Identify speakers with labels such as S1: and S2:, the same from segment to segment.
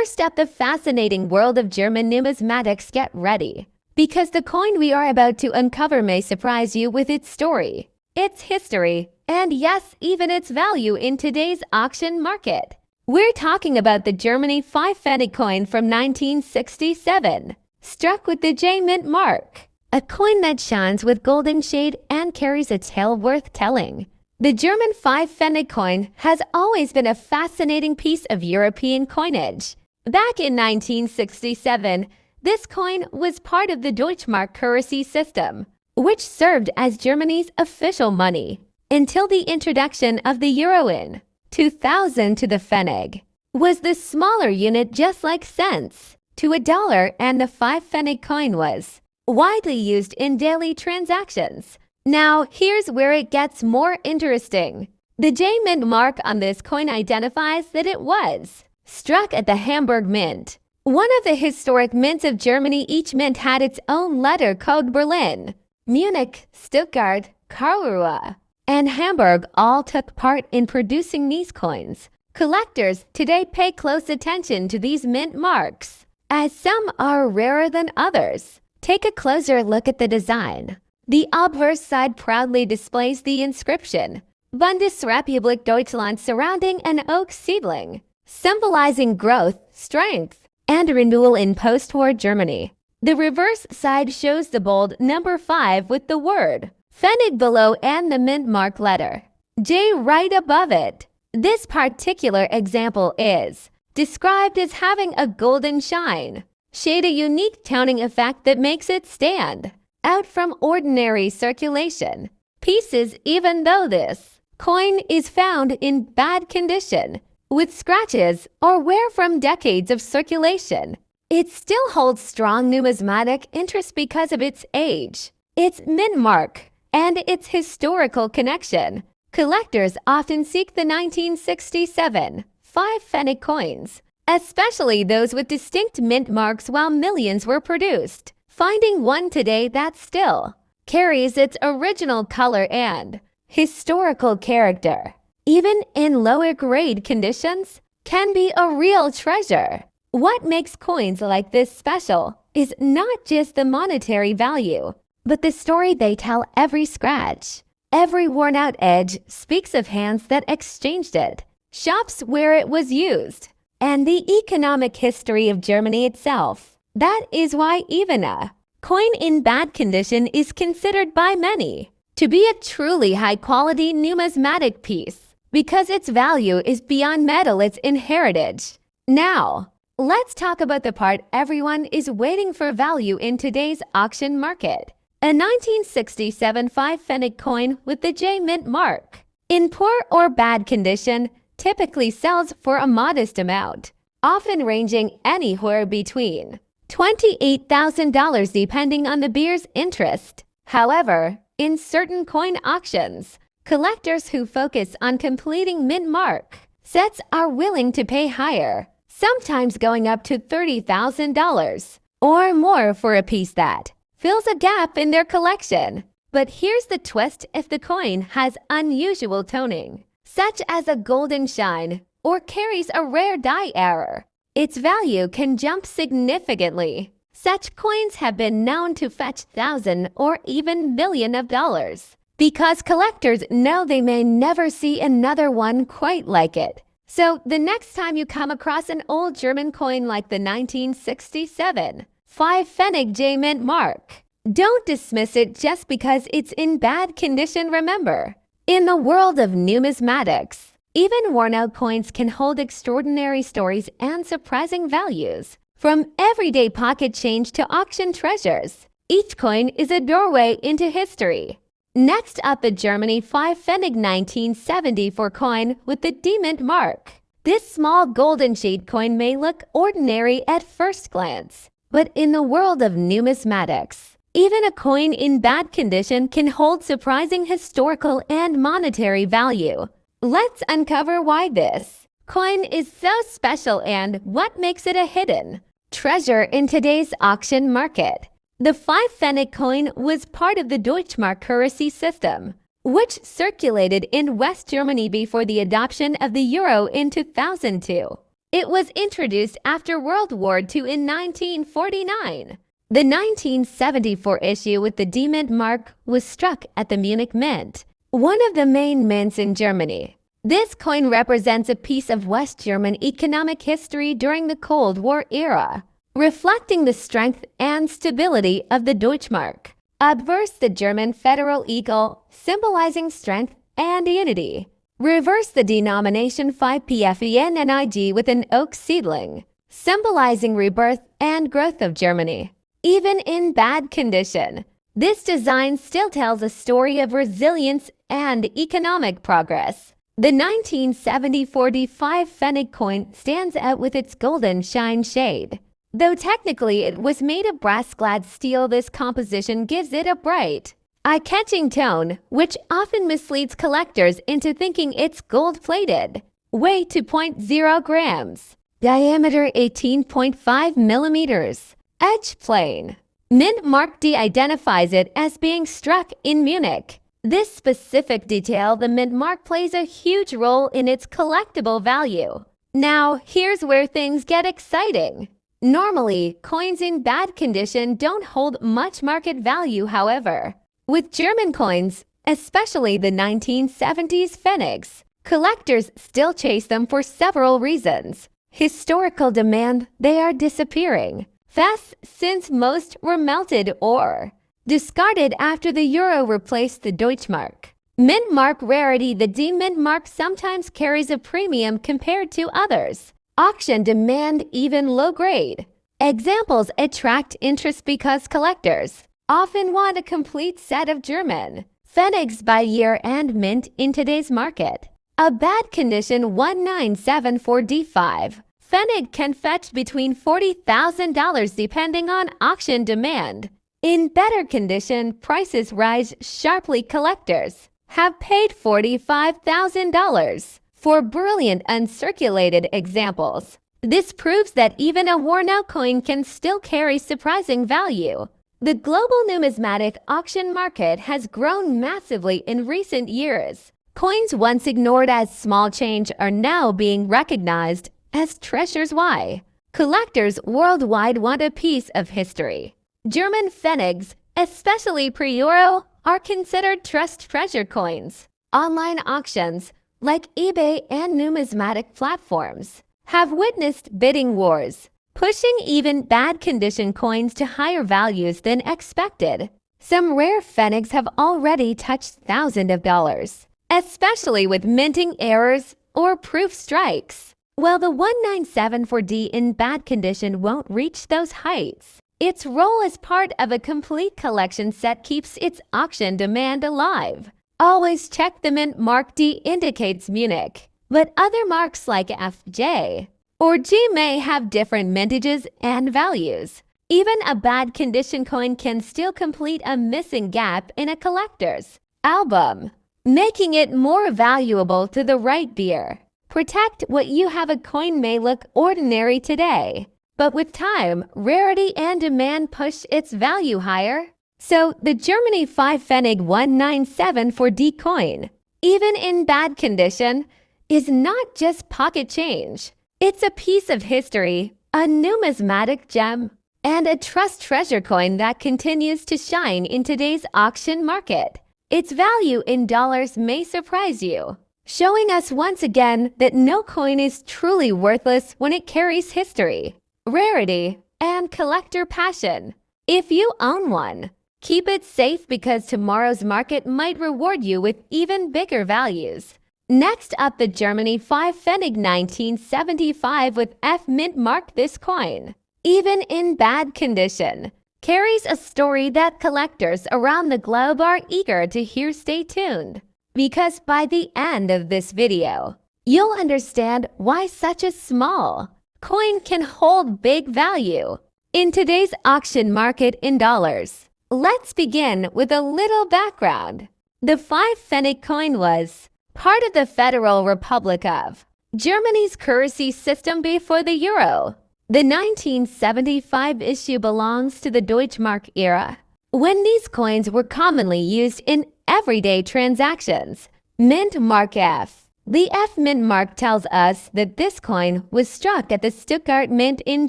S1: First up, the fascinating world of German numismatics. Get ready, because the coin we are about to uncover may surprise you with its story, its history, and yes, even its value in today's auction market. We're talking about the Germany 5 Pfennig coin from 1967, struck with the J Mint mark, a coin that shines with golden shade and carries a tale worth telling. The German 5 Pfennig coin has always been a fascinating piece of European coinage. Back in 1967, this coin was part of the Deutschmark currency system, which served as Germany's official money until the introduction of the euro in 2000. To the Pfennig was the smaller unit, just like cents to a dollar, and the 5 Pfennig coin was widely used in daily transactions. Now, here's where it gets more interesting. The J Mint mark on this coin identifies that it was struck at the Hamburg Mint, one of the historic mints of Germany. Each mint had its own letter code. Berlin, Munich, Stuttgart, Karlsruhe, and Hamburg all took part in producing these coins. Collectors today pay close attention to these mint marks, as some are rarer than others. Take a closer look at the design. The obverse side proudly displays the inscription Bundesrepublik Deutschland surrounding an oak seedling, symbolizing growth, strength, and renewal in post-war Germany. The reverse side shows the bold number 5 with the word Pfennig below and the mint mark letter J right above it. This particular example is described as having a golden shine, shade, a unique toning effect that makes it stand out from ordinary circulation pieces. Even though this coin is found in bad condition, with scratches or wear from decades of circulation, it still holds strong numismatic interest because of its age, its mint mark, and its historical connection. Collectors often seek the 1967 5 Pfennig coins, especially those with distinct mint marks, while millions were produced. Finding one today that still carries its original color and historical character, even in lower grade conditions, can be a real treasure. What makes coins like this special is not just the monetary value, but the story they tell. Every scratch, every worn out edge speaks of hands that exchanged it, shops where it was used, and the economic history of Germany itself. That is why even a coin in bad condition is considered by many to be a truly high-quality numismatic piece, because its value is beyond metal, its heritage. Now, let's talk about the part everyone is waiting for: value in today's auction market. A 1967 5 Pfennig coin with the J Mint mark, in poor or bad condition, typically sells for a modest amount, often ranging anywhere between $28,000 depending on the buyer's interest. However, in certain coin auctions, collectors who focus on completing mint mark sets are willing to pay higher, sometimes going up to $30,000 or more for a piece that fills a gap in their collection. But here's the twist: if the coin has unusual toning, such as a golden shine, or carries a rare die error, its value can jump significantly. Such coins have been known to fetch thousands or even millions of dollars, because collectors know they may never see another one quite like it. So the next time you come across an old German coin like the 1967 5 Pfennig J Mint mark, don't dismiss it just because it's in bad condition. Remember, in the world of numismatics, even worn-out coins can hold extraordinary stories and surprising values. From everyday pocket change to auction treasures, each coin is a doorway into history. Next up, the Germany 5 Pfennig 1974 coin with the D Mint mark. This small golden shade coin may look ordinary at first glance, but in the world of numismatics, even a coin in bad condition can hold surprising historical and monetary value. Let's uncover why this coin is so special and what makes it a hidden treasure in today's auction market. The 5 Pfennig coin was part of the Deutschmark currency system, which circulated in West Germany before the adoption of the euro in 2002. It was introduced after World War II in 1949. The 1974 issue with the D-Mint mark was struck at the Munich Mint, one of the main mints in Germany. This coin represents a piece of West German economic history during the Cold War era, reflecting the strength and stability of the Deutschmark. Obverse the German federal eagle, symbolizing strength and unity. Reverse the denomination 5pfennig with an oak seedling, symbolizing rebirth and growth of Germany. Even in bad condition, this design still tells a story of resilience and economic progress. The 1974 D5 Pfennig coin stands out with its golden shine shade. Though technically it was made of brass-clad steel, this composition gives it a bright, eye-catching tone, which often misleads collectors into thinking it's gold-plated. Weight 2.0 grams. Diameter 18.5 millimeters. Edge plain. Mint Mark D identifies it as being struck in Munich. This specific detail, the Mint Mark, plays a huge role in its collectible value. Now, here's where things get exciting. Normally, coins in bad condition don't hold much market value, however. With German coins, especially the 1970s Pfennigs, collectors still chase them for several reasons. Historical demand, they are disappearing fast since most were melted or discarded after the euro replaced the Deutschmark. Mint mark rarity, the D-Mint mark sometimes carries a premium compared to others. Auction demand, even low grade. Examples attract interest because collectors often want a complete set of German Pfennigs by year and mint in today's market. A bad condition 1974 D5 Pfennig can fetch between $40,000 depending on auction demand. In better condition, prices rise sharply. Collectors have paid $45,000 for brilliant uncirculated examples. This proves that even a worn-out coin can still carry surprising value. The global numismatic auction market has grown massively in recent years. Coins once ignored as small change are now being recognized as treasures. Why? Collectors worldwide want a piece of history. German Pfennigs, especially pre-euro, are considered trust treasure coins. Online auctions, like eBay and numismatic platforms, have witnessed bidding wars, pushing even bad condition coins to higher values than expected. Some rare Pfennigs have already touched thousands of dollars, especially with minting errors or proof strikes. While the 1974D in bad condition won't reach those heights, its role as part of a complete collection set keeps its auction demand alive. Always check the Mint Mark D indicates Munich, but other marks like FJ or G may have different mintages and values. Even a bad condition coin can still complete a missing gap in a collector's album, making it more valuable to the right buyer. Protect what you have. A coin may look ordinary today, but with time, rarity and demand push its value higher. So the Germany 5 Pfennig 1974D coin, even in bad condition, is not just pocket change. It's a piece of history, a numismatic gem, and a trust treasure coin that continues to shine in today's auction market. Its value in dollars may surprise you, showing us once again that no coin is truly worthless when it carries history, rarity, and collector passion. If you own one, keep it safe because tomorrow's market might reward you with even bigger values. Next up, the Germany 5 Pfennig 1975 with F Mint mark. This coin, even in bad condition, carries a story that collectors around the globe are eager to hear. Stay tuned, because by the end of this video, you'll understand why such a small coin can hold big value in today's auction market in dollars. Let's begin with a little background. The 5 Pfennig coin was part of the Federal Republic of Germany's currency system before the euro. The 1975 issue belongs to the Deutschmark era, when these coins were commonly used in everyday transactions. Mint Mark F The F mint mark tells us that this coin was struck at the Stuttgart Mint in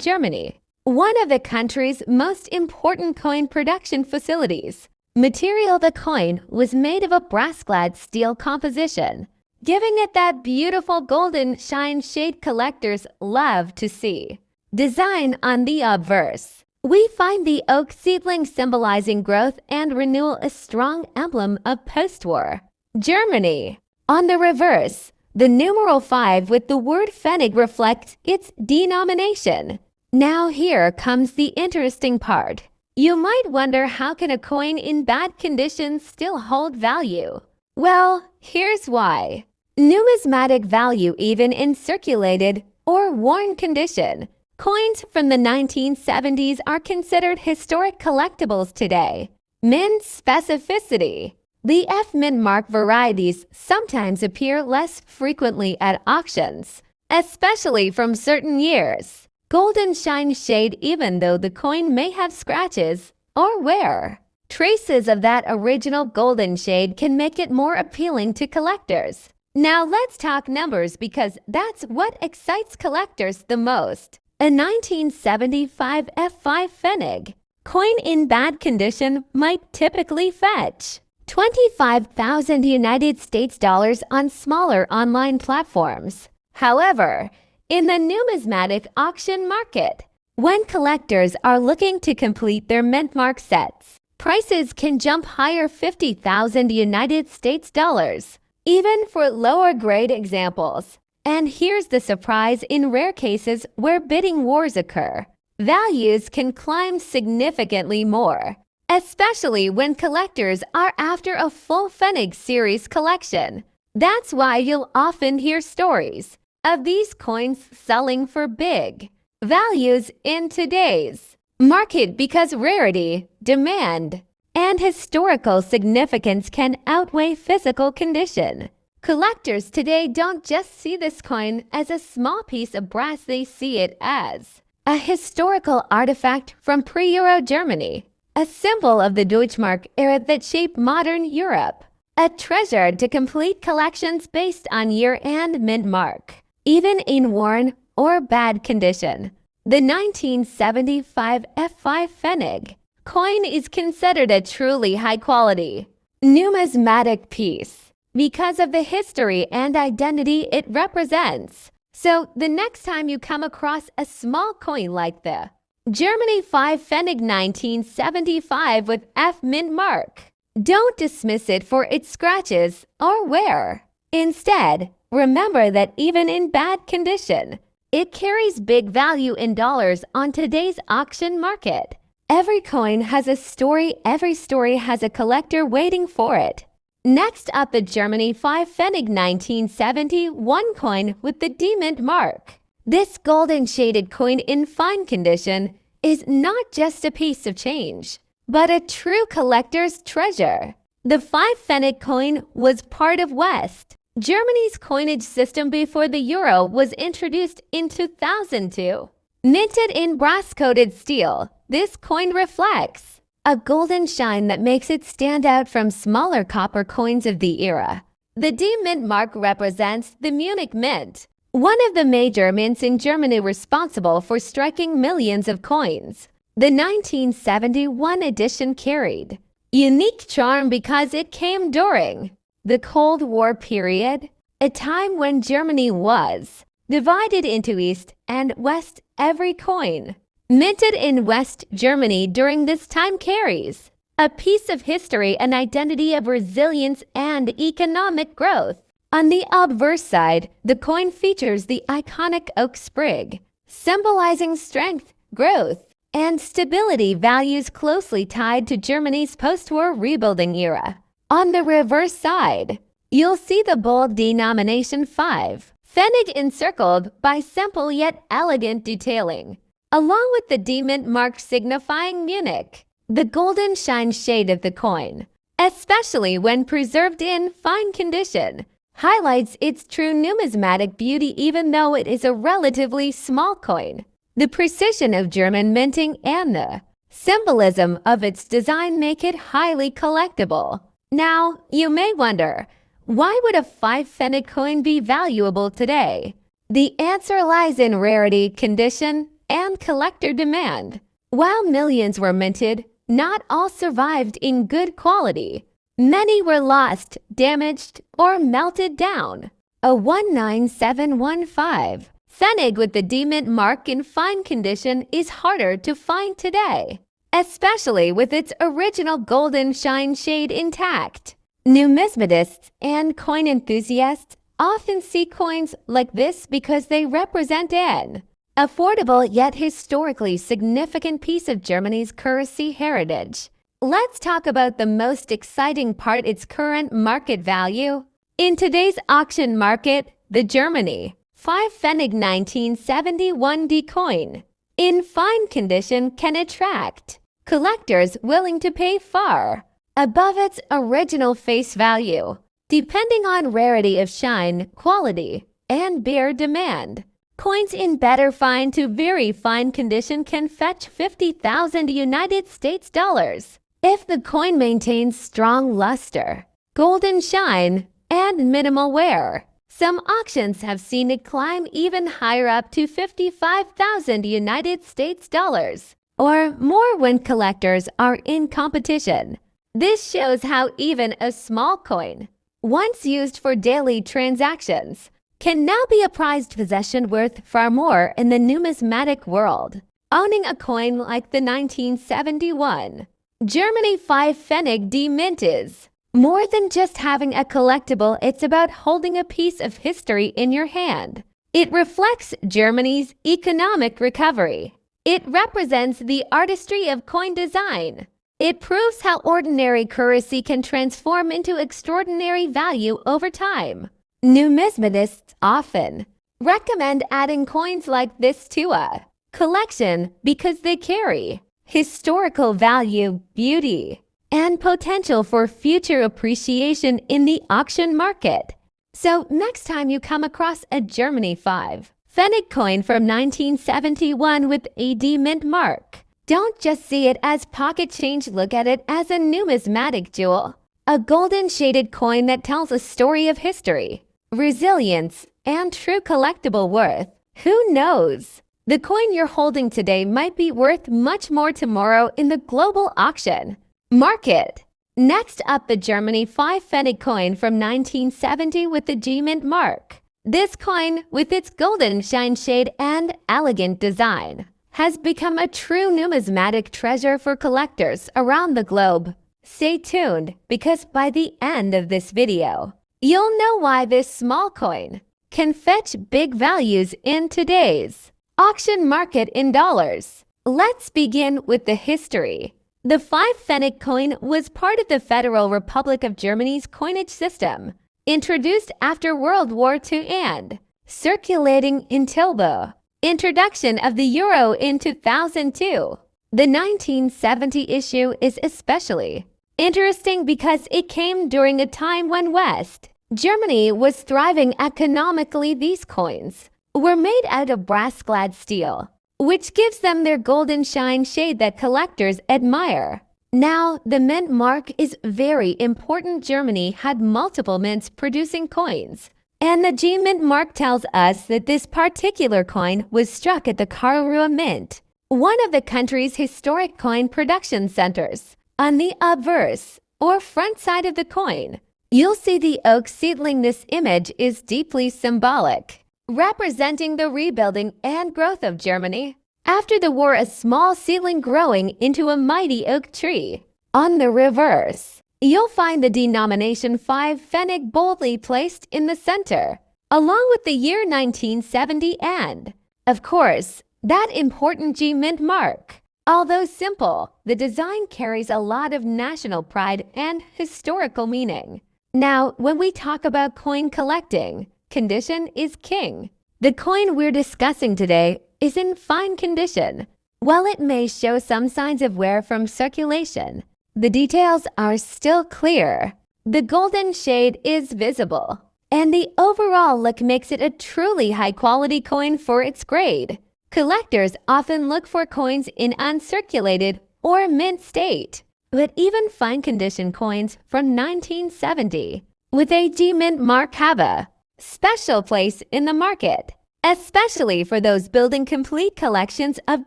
S1: Germany, one of the country's most important coin production facilities. Material: the coin was made of a brass-clad steel composition, giving it that beautiful golden shine shade collectors love to see. Design: on the obverse, we find the oak seedling symbolizing growth and renewal, a strong emblem of post-war Germany. On the reverse, the numeral 5 with the word Pfennig reflects its denomination. Now here comes the interesting part. You might wonder, how can a coin in bad condition still hold value? Well, here's why. Numismatic value even in circulated or worn condition. Coins from the 1970s are considered historic collectibles today. Mint specificity. The F mint mark varieties sometimes appear less frequently at auctions, especially from certain years. Golden shine shade, even though the coin may have scratches or wear. Traces of that original golden shade can make it more appealing to collectors. Now let's talk numbers, because that's what excites collectors the most. A 1975 F5 Pfennig coin in bad condition might typically fetch $25,000 United States dollars on smaller online platforms. However, in the numismatic auction market, when collectors are looking to complete their mint mark sets, prices can jump higher, $50,000 United States dollars, even for lower grade examples. And here's the surprise: in rare cases where bidding wars occur, values can climb significantly more, especially when collectors are after a full Pfennig series collection. That's why you'll often hear stories of these coins selling for big values in today's market, because rarity, demand, and historical significance can outweigh physical condition. Collectors today don't just see this coin as a small piece of brass, they see it as a historical artifact from pre-Euro Germany, a symbol of the Deutschmark era that shaped modern Europe, a treasure to complete collections based on year and mint mark, even in worn or bad condition. The 1975 F5 Pfennig coin is considered a truly high-quality numismatic piece because of the history and identity it represents. So the next time you come across a small coin like the Germany 5 Pfennig 1975 with F mint mark, don't dismiss it for its scratches or wear. Instead, remember that even in bad condition, it carries big value in dollars on today's auction market. Every coin has a story, every story has a collector waiting for it. Next up, the Germany 5 Pfennig 1971 coin with the D mint mark. This golden shaded coin in fine condition is not just a piece of change, but a true collector's treasure. The 5 Pfennig coin was part of West Germany's coinage system before the euro was introduced in 2002. Minted in brass-coated steel, this coin reflects a golden shine that makes it stand out from smaller copper coins of the era. The D mint mark represents the Munich Mint, one of the major mints in Germany responsible for striking millions of coins. The 1971 edition carried unique charm because it came during the Cold War period, a time when Germany was divided into East and West. Every coin minted in West Germany during this time carries a piece of history, an identity of resilience and economic growth. On the obverse side, the coin features the iconic oak sprig, symbolizing strength, growth, and stability, values closely tied to Germany's post-war rebuilding era. On the reverse side, you'll see the bold denomination 5 Pfennig encircled by simple yet elegant detailing, along with the D mint mark signifying Munich. The golden shine shade of the coin, especially when preserved in fine condition, highlights its true numismatic beauty even though it is a relatively small coin. The precision of German minting and the symbolism of its design make it highly collectible. Now, you may wonder, Why would a 5 pfennig coin be valuable today? The answer lies in rarity, condition, and collector demand. While millions were minted, not all survived in good quality. Many were lost, damaged, or melted down. A 19715 pfennig with the D-mint mark in fine condition is harder to find today, especially with its original golden shine shade intact. Numismatists and coin enthusiasts often see coins like this because they represent an affordable yet historically significant piece of Germany's currency heritage. Let's talk about the most exciting part, its current market value. In today's auction market, the Germany 5 pfennig 1971 D coin in fine condition can attract collectors willing to pay far above its original face value, depending on rarity of shine, quality, and bearer demand. Coins in better fine to very fine condition can fetch 50,000 United States dollars if the coin maintains strong luster, golden shine, and minimal wear. Some auctions have seen it climb even higher, up to 55,000 United States dollars or more when collectors are in competition. This shows how even a small coin, once used for daily transactions, can now be a prized possession worth far more in the numismatic world. Owning a coin like the 1971 Germany 5 pfennig D mint is more than just having a collectible. It's about holding a piece of history in your hand. It reflects Germany's economic recovery. It represents the artistry of coin design. It proves how ordinary currency can transform into extraordinary value over time. Numismatists often recommend adding coins like this to a collection because they carry historical value, beauty, and potential for future appreciation in the auction market. So next time you come across a Germany 5 pfennig coin from 1971 with a D mint mark, don't just see it as pocket change, look at it as a numismatic jewel, a golden shaded coin that tells a story of history, resilience, and true collectible worth. Who knows? The coin you're holding today might be worth much more tomorrow in the global auction market. Next up, the Germany 5 pfennig coin from 1970 with the G mint mark. This coin, with its golden shine shade and elegant design, has become a true numismatic treasure for collectors around the globe. Stay tuned, because by the end of this video, you'll know why this small coin can fetch big values in today's auction market in dollars. Let's begin with the history. The 5 pfennig coin was part of the Federal Republic of Germany's coinage system, introduced after World War II and circulating until the introduction of the euro in 2002. The 1970 issue is especially interesting because it came during a time when West Germany was thriving economically. These coins were made out of brass-clad steel, which gives them their golden shine shade that collectors admire. Now, the mint mark is very important. Germany had multiple mints producing coins, and the G mint mark tells us that this particular coin was struck at the Karlsruhe Mint, one of the country's historic coin production centers. On the obverse, or front side of the coin, you'll see the oak seedling. This image is deeply symbolic, representing the rebuilding and growth of Germany after the war, a small seedling growing into a mighty oak tree. On the reverse, you'll find the denomination 5 pfennig boldly placed in the center, along with the year 1970 and, of course, that important G mint mark. Although simple, the design carries a lot of national pride and historical meaning. Now, when we talk about coin collecting, condition is king. The coin we're discussing today is in fine condition. While it may show some signs of wear from circulation, the details are still clear. The golden shade is visible, and the overall look makes it a truly high-quality coin for its grade. Collectors often look for coins in uncirculated or mint state, but even fine condition coins from 1970 with a G-Mint mark have a special place in the market, especially for those building complete collections of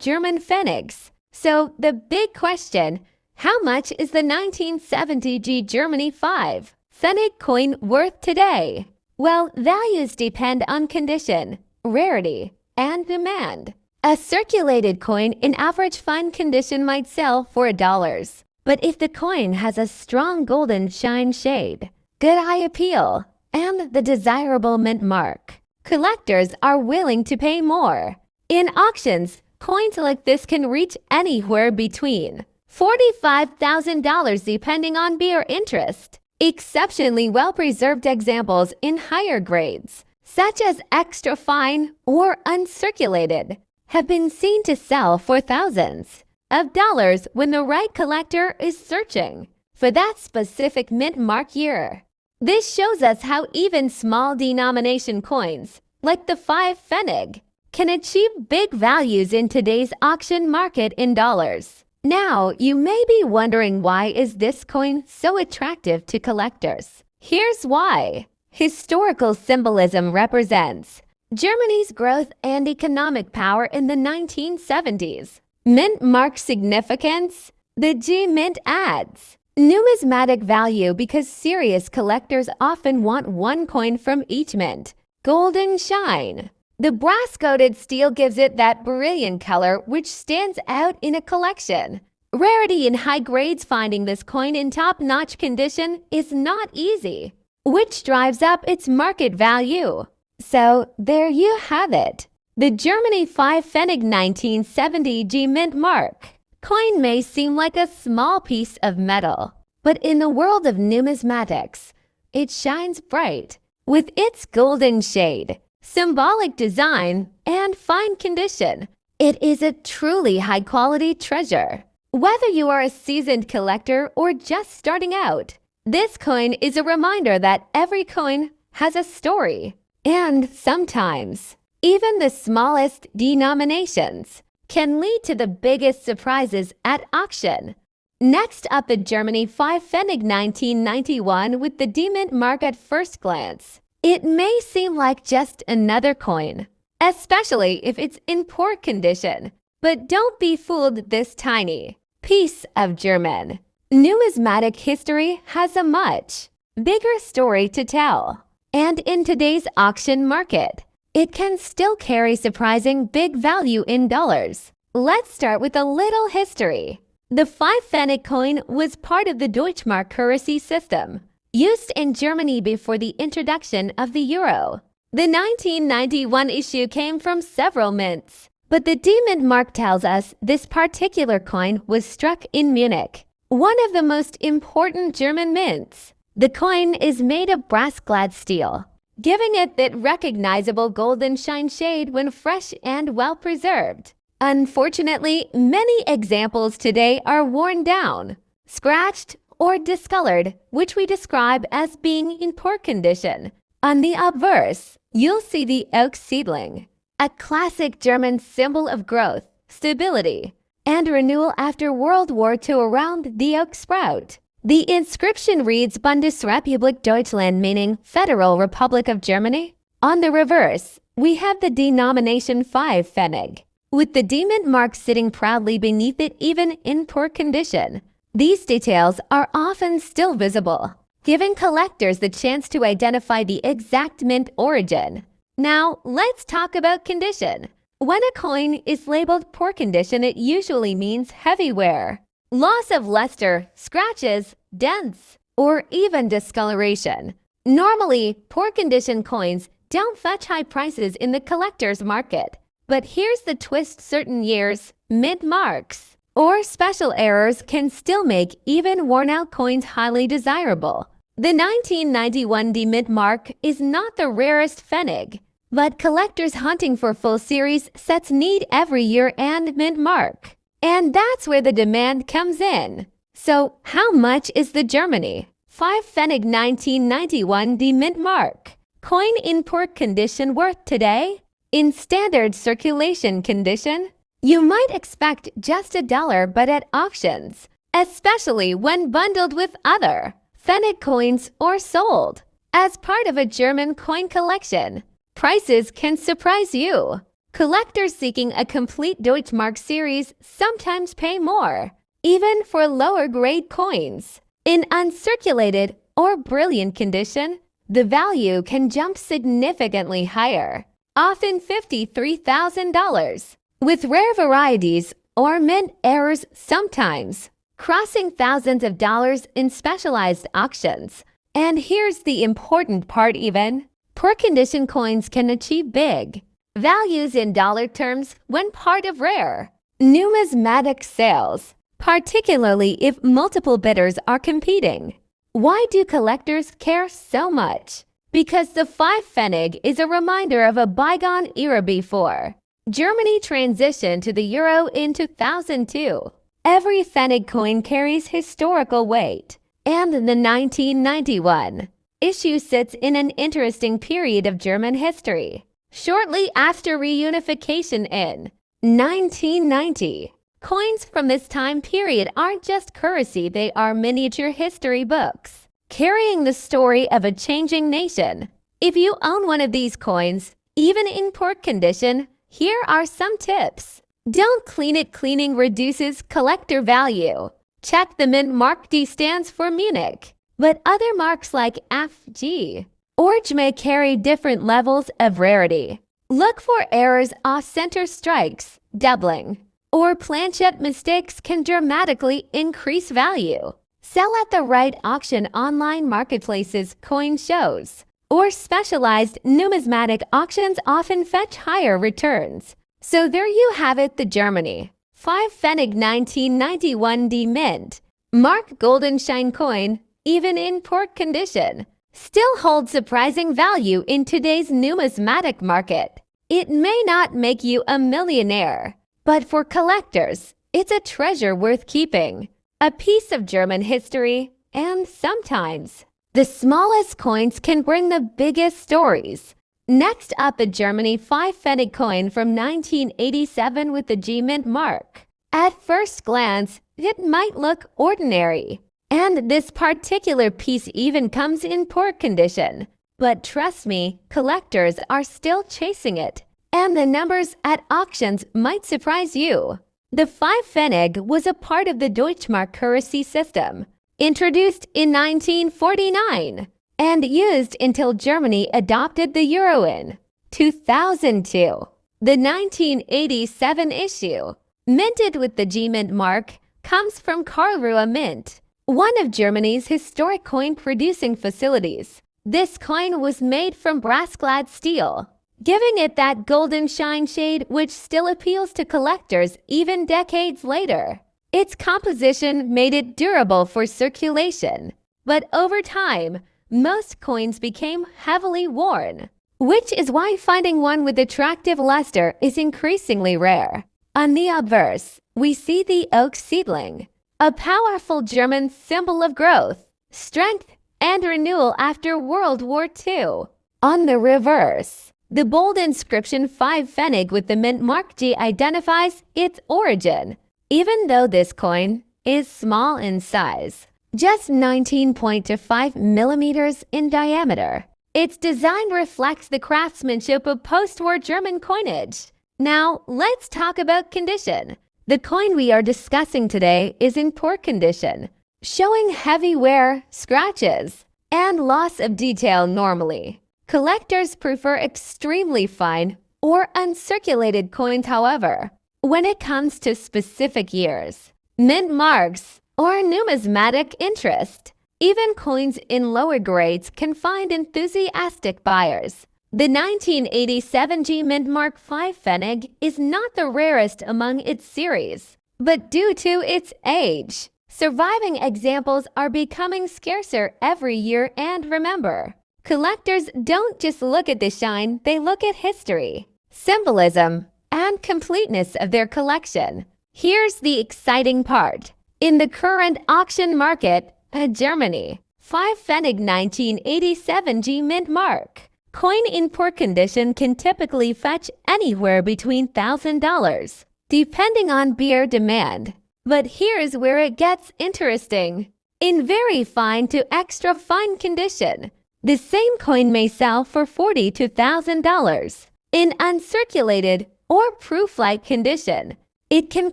S1: German Pfennigs. So the big question, how much is the 1970 G Germany 5 Pfennig coin worth today? Well, values depend on condition, rarity, and demand. A circulated coin in average fine condition might sell for $1, but if the coin has a strong golden shine shade, good eye appeal, and the desirable mint mark, collectors are willing to pay more. In auctions, coins like this can reach anywhere between $45,000 depending on beer interest. Exceptionally well-preserved examples in higher grades, such as extra fine or uncirculated, have been seen to sell for thousands of dollars when the right collector is searching for that specific mint mark year. This shows us how even small denomination coins, like the 5 Pfennig, can achieve big values in today's auction market in dollars. Now, you may be wondering, why is this coin so attractive to collectors? Here's why. Historical symbolism represents Germany's growth and economic power in the 1970s. Mint mark significance, the G-Mint adds numismatic value because serious collectors often want one coin from each mint. Golden shine. The brass-coated steel gives it that brilliant color which stands out in a collection. Rarity in high grades. Finding this coin in top-notch condition is not easy, which drives up its market value. So there you have it. The Germany 5 Pfennig 1970 G-Mint mark. Coin may seem like a small piece of metal, but in the world of numismatics, it shines bright with its golden shade, symbolic design, and fine condition. It is a truly high-quality treasure. Whether you are a seasoned collector or just starting out, this coin is a reminder that every coin has a story. And sometimes, even the smallest denominations can lead to the biggest surprises at auction. Next up, the Germany 5 Pfennig 1991 with the D-Mint mark. At first glance, it may seem like just another coin, especially if it's in poor condition. But don't be fooled, this tiny piece of German numismatic history has a much bigger story to tell. And in today's auction market, it can still carry surprising big value in dollars. Let's start with a little history. The 5 Pfennig coin was part of the Deutschmark currency system, used in Germany before the introduction of the euro. The 1991 issue came from several mints, but the D-Mint mark tells us this particular coin was struck in Munich, one of the most important German mints. The coin is made of brass-clad steel, giving it that recognizable golden shine shade when fresh and well-preserved. Unfortunately, many examples today are worn down, scratched, or discolored, which we describe as being in poor condition. On the obverse, you'll see the oak seedling, a classic German symbol of growth, stability, and renewal after World War II around the oak sprout. The inscription reads Bundesrepublik Deutschland, meaning Federal Republic of Germany. On the reverse, we have the denomination 5 Pfennig, with the D-Mint mark sitting proudly beneath it even in poor condition. These details are often still visible, giving collectors the chance to identify the exact mint origin. Now, let's talk about condition. When a coin is labeled poor condition, it usually means heavy wear, loss of luster, scratches, dents, or even discoloration. Normally, poor condition coins don't fetch high prices in the collector's market. But here's the twist: certain years, mint marks, or special errors can still make even worn-out coins highly desirable. The 1991 D-Mint mark is not the rarest Pfennig, but collectors hunting for full series sets need every year and mint mark. And that's where the demand comes in. So how much is the Germany 5 Pfennig 1991 D-Mint mark coin in poor condition worth today? In standard circulation condition, you might expect just $1, but at auctions, especially when bundled with other Pfennig coins or sold As part of a German coin collection, prices can surprise you. Collectors seeking a complete Deutschmark series sometimes pay more, even for lower-grade coins. In uncirculated or brilliant condition, the value can jump significantly higher, often $53,000, with rare varieties or mint errors sometimes crossing thousands of dollars in specialized auctions. And here's the important part even. Poor condition coins can achieve big values in dollar terms when part of rare, numismatic sales, particularly if multiple bidders are competing. Why do collectors care so much? Because the 5 Pfennig is a reminder of a bygone era before Germany transitioned to the euro in 2002. Every Pfennig coin carries historical weight, and the 1991 issue sits in an interesting period of German history. Shortly after reunification in 1990, coins from this time period aren't just currency, they are miniature history books, carrying the story of a changing nation. If you own one of these coins, even in poor condition, here are some tips. Don't clean it. Cleaning reduces collector value. Check the mint mark. D stands for Munich, but other marks like FG or G may carry different levels of rarity. Look for errors, off-center strikes, doubling, or planchette mistakes can dramatically increase value. Sell at the right auction. Online marketplaces, coin shows, or specialized numismatic auctions often fetch higher returns. So there you have it, the Germany 5 Pfennig 1991 D mint mark golden shine coin, even in poor condition, still holds surprising value in today's numismatic market. It may not make you a millionaire, but for collectors, it's a treasure worth keeping, a piece of German history, and sometimes the smallest coins can bring the biggest stories. Next up, a Germany 5 Pfennig coin from 1987 with the G mint mark. At first glance, it might look ordinary, and this particular piece even comes in poor condition. But trust me, collectors are still chasing it, and the numbers at auctions might surprise you. The 5 Pfennig was a part of the Deutschmark currency system, introduced in 1949. And used until Germany adopted the euro in 2002. The 1987 issue, minted with the G mint mark, comes from Karlsruhe Mint, one of Germany's historic coin-producing facilities. This coin was made from brass-clad steel, giving it that golden shine shade which still appeals to collectors even decades later. Its composition made it durable for circulation, but over time, most coins became heavily worn, which is why finding one with attractive luster is increasingly rare. On the obverse, we see the oak seedling, a powerful German symbol of growth, strength, and renewal after World War II. On the reverse, the bold inscription 5 Pfennig with the mint mark G identifies its origin, even though this coin is small in size, just 19.25 millimeters in diameter. Its design reflects the craftsmanship of post-war German coinage. Now, let's talk about condition. The coin we are discussing today is in poor condition, showing heavy wear, scratches, and loss of detail normally. Collectors prefer extremely fine or uncirculated coins, however. When it comes to specific years, mint marks, or numismatic interest, even coins in lower grades can find enthusiastic buyers. The 1987 G mint mark 5 Pfennig is not the rarest among its series, but due to its age, surviving examples are becoming scarcer every year. And remember, collectors don't just look at the shine, they look at history, symbolism, and completeness of their collection. Here's the exciting part. In the current auction market, Germany 5 Pfennig 1987 G mint mark coin in poor condition can typically fetch anywhere between $1,000, depending on beer demand. But here's where it gets interesting. In very fine to extra fine condition, The same coin may sell for $40 to $1,000. In uncirculated or proof-like condition, it can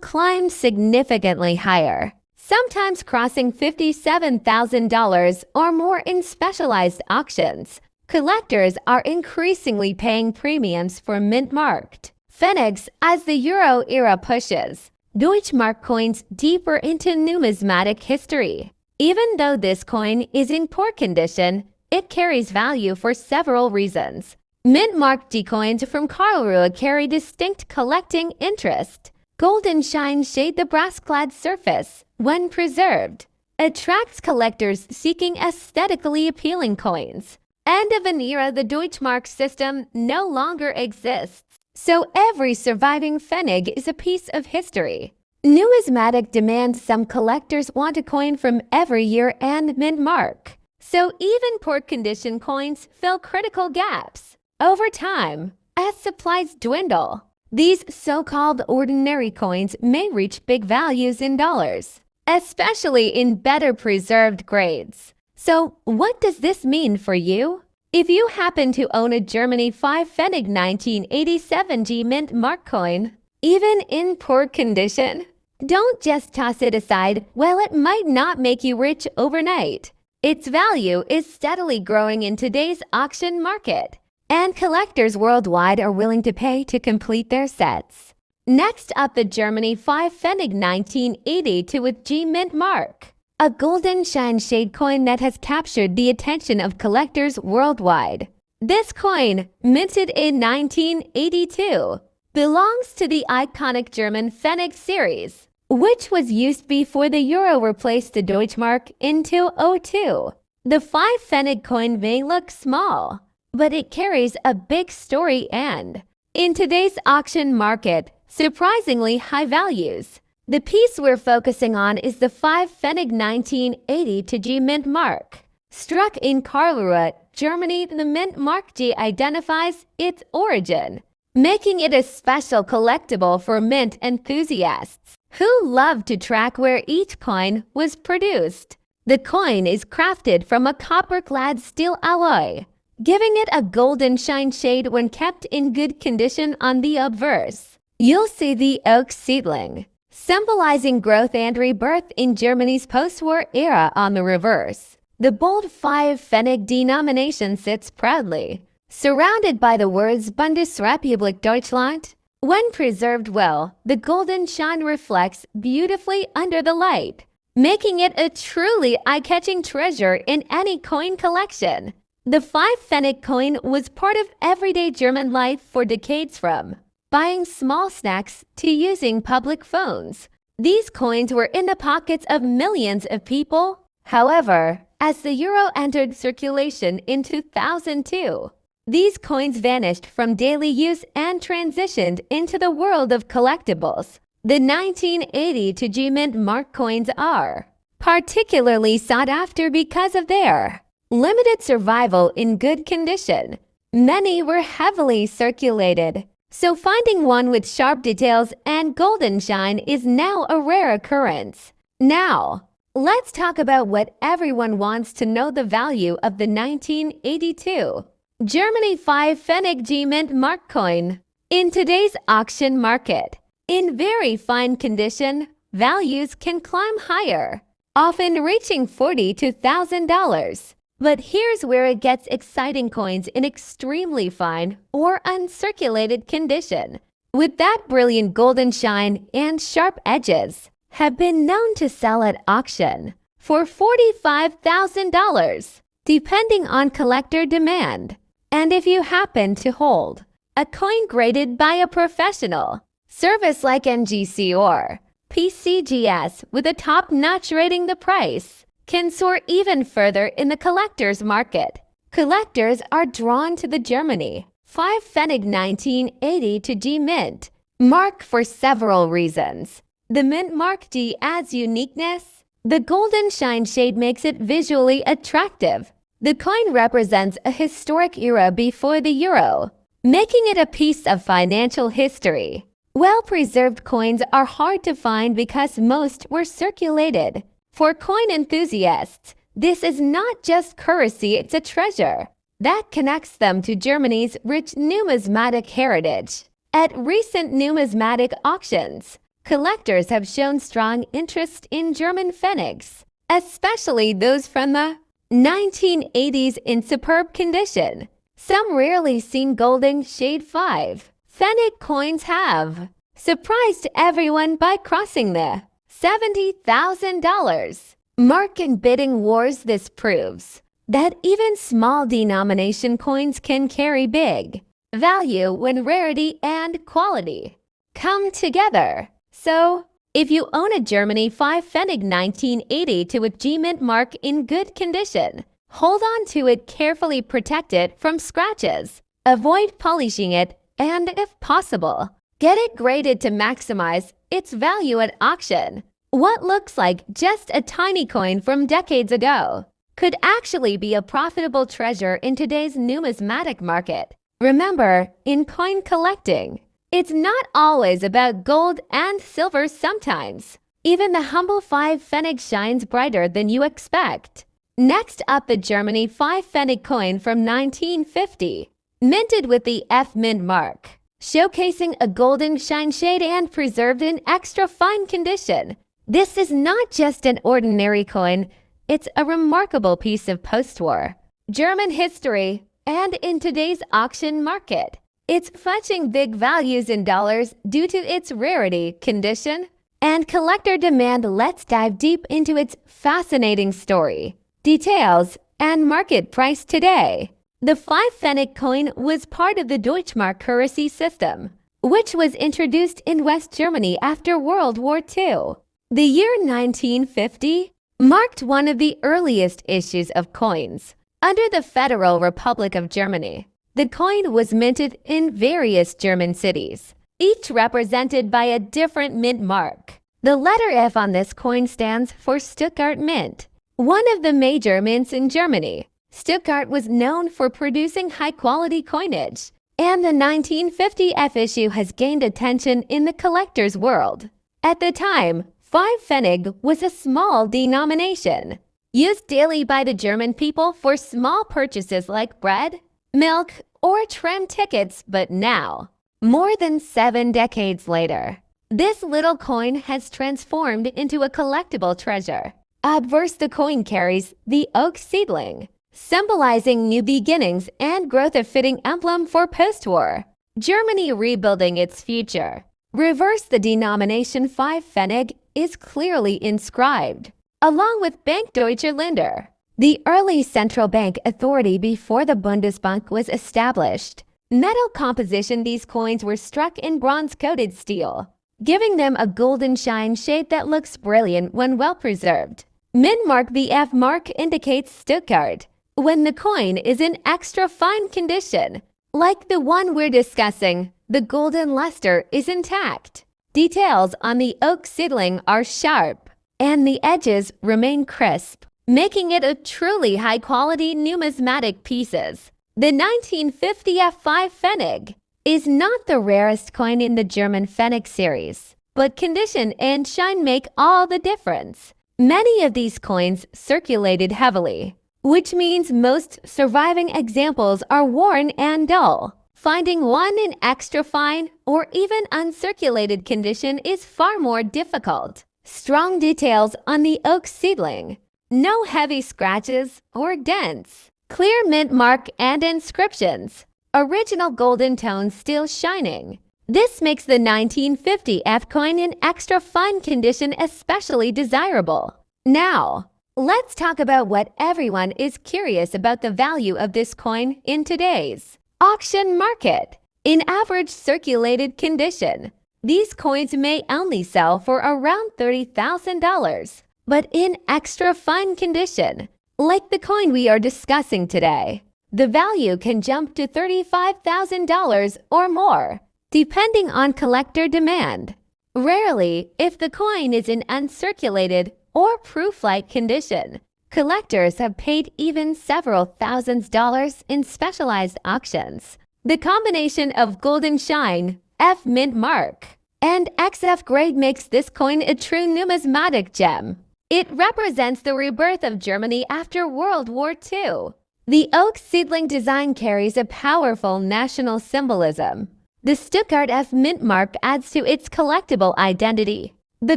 S1: climb significantly higher, sometimes crossing $57,000 or more in specialized auctions. Collectors are increasingly paying premiums for mint-marked Pfennigs as the Euro era pushes Deutschmark coins deeper into numismatic history. Even though this coin is in poor condition, it carries value for several reasons. Mint-marked coins from Karlsruhe carry distinct collecting interest. Golden shine shade the brass-clad surface, when preserved, attracts collectors seeking aesthetically appealing coins. End of an era, the Deutschmark system no longer exists, so every surviving Pfennig is a piece of history. Numismatic demands some collectors want a coin from every year and mint-mark, so even poor condition coins fill critical gaps. Over time, as supplies dwindle, these so-called ordinary coins may reach big values in dollars, especially in better preserved grades. So, what does this mean for you? If you happen to own a Germany 5 Pfennig 1987 G Mint Mark coin, even in poor condition, don't just toss it aside. Well, it might not make you rich overnight. Its value is steadily growing in today's auction market, and collectors worldwide are willing to pay to complete their sets. Next up, the Germany 5 Pfennig 1982 with G Mint Mark, a golden shine shade coin that has captured the attention of collectors worldwide. This coin, minted in 1982, belongs to the iconic German Pfennig series, which was used before the euro replaced the Deutschmark in 2002. The 5 Pfennig coin may look small, but it carries a big story and, in today's auction market, surprisingly high values. The piece we're focusing on is the 5 Pfennig 1980 to G Mint Mark. Struck in Karlsruhe, Germany, the Mint Mark G identifies its origin, making it a special collectible for mint enthusiasts who love to track where each coin was produced. The coin is crafted from a copper-clad steel alloy, giving it a golden shine shade when kept in good condition. On the obverse, you'll see the oak seedling, symbolizing growth and rebirth in Germany's post-war era. On the reverse, the bold 5 Pfennig denomination sits proudly, surrounded by the words Bundesrepublik Deutschland. When preserved well, the golden shine reflects beautifully under the light, making it a truly eye-catching treasure in any coin collection. The 5 Pfennig coin was part of everyday German life for decades, from buying small snacks to using public phones. These coins were in the pockets of millions of people. However, as the euro entered circulation in 2002, these coins vanished from daily use and transitioned into the world of collectibles. The 1980 to G Mint Mark coins are particularly sought after because of their limited survival in good condition. Many were heavily circulated, so finding one with sharp details and golden shine is now a rare occurrence. Now, let's talk about what everyone wants to know: the value of the 1982 Germany 5 Pfennig G Mint Mark coin. In today's auction market, in very fine condition, values can climb higher, often reaching $40,000 to $1,000. But here's where it gets exciting: coins in extremely fine or uncirculated condition, with that brilliant golden shine and sharp edges, have been known to sell at auction for $45,000, depending on collector demand. And if you happen to hold a coin graded by a professional service like NGC or PCGS with a top-notch rating, the price can soar even further in the collector's market. Collectors are drawn to the Germany 5 Pfennig 1980 to G Mint Mark for several reasons. The Mint Mark G adds uniqueness. The golden shine shade makes it visually attractive. The coin represents a historic era before the euro, making it a piece of financial history. Well-preserved coins are hard to find because most were circulated. For coin enthusiasts, This is not just currency, it's a treasure that connects them to Germany's rich numismatic heritage. At recent numismatic auctions, collectors have shown strong interest in German pfennigs, especially those from the 1980s in superb condition. Some rarely seen golden shade 5 pfennig coins have surprised everyone by crossing the $70,000 mark in bidding wars. This proves that even small denomination coins can carry big value when rarity and quality come together. So, if you own a Germany 5 pfennig 1980 to a G-Mint mark in good condition, hold on to it carefully, protect it from scratches, avoid polishing it, and if possible, get it graded to maximize its value at auction. What looks like just a tiny coin from decades ago could actually be a profitable treasure in today's numismatic market. Remember, in coin collecting, it's not always about gold and silver. Sometimes even the humble 5 pfennig shines brighter than you expect. Next up, a Germany 5 pfennig coin from 1950, minted with the F Mint mark, showcasing a golden shine shade and preserved in extra fine condition. This is not just an ordinary coin, it's a remarkable piece of post-war German history, and in today's auction market, it's fetching big values in dollars due to its rarity, condition, and collector demand. Let's dive deep into its fascinating story, details, and market price today. The 5 pfennig coin was part of the Deutschmark currency system, which was introduced in West Germany after World War II. The year 1950 marked one of the earliest issues of coins under the Federal Republic of Germany. The coin was minted in various German cities, each represented by a different mint mark. The letter F on this coin stands for Stuttgart Mint, one of the major mints in Germany. Stuttgart was known for producing high-quality coinage, and the 1950 F issue has gained attention in the collector's world. At the time, 5 pfennig was a small denomination, used daily by the German people for small purchases like bread, milk, or tram tickets. But now, more than 7 decades later, this little coin has transformed into a collectible treasure. Obverse, the coin carries the oak seedling, symbolizing new beginnings and growth, a fitting emblem for post-war Germany rebuilding its future. Reverse, the denomination 5 pfennig is clearly inscribed, along with Bank Deutscher Länder, the early central bank authority before the Bundesbank was established. Metal composition, these coins were struck in bronze-coated steel, giving them a golden shine shade that looks brilliant when well preserved. Mint mark, the F mark indicates Stuttgart when the coin is in extra fine condition. Like the one we're discussing, the golden luster is intact. Details on the oak seedling are sharp, and the edges remain crisp, making it a truly high-quality numismatic pieces. The 1950 F5 pfennig is not the rarest coin in the German pfennig series, but condition and shine make all the difference. Many of these coins circulated heavily, which means most surviving examples are worn and dull. Finding one in extra fine or even uncirculated condition is far more difficult. Strong details on the oak seedling, no heavy scratches or dents, clear mint mark and inscriptions, original golden tones still shining. This makes the 1950 F coin in extra fine condition especially desirable. Now, let's talk about what everyone is curious about: the value of this coin in today's auction market. In average circulated condition, these coins may only sell for around $30,000, but in extra fine condition, like the coin we are discussing today, the value can jump to $35,000 or more, depending on collector demand. Rarely, if the coin is in uncirculated or proof-like condition, collectors have paid even several $1000s in specialized auctions. The combination of golden shine, F mint mark, and XF grade makes this coin a true numismatic gem. It represents the rebirth of Germany after World War II. The oak seedling design carries a powerful national symbolism. The Stuttgart F mint mark adds to its collectible identity. The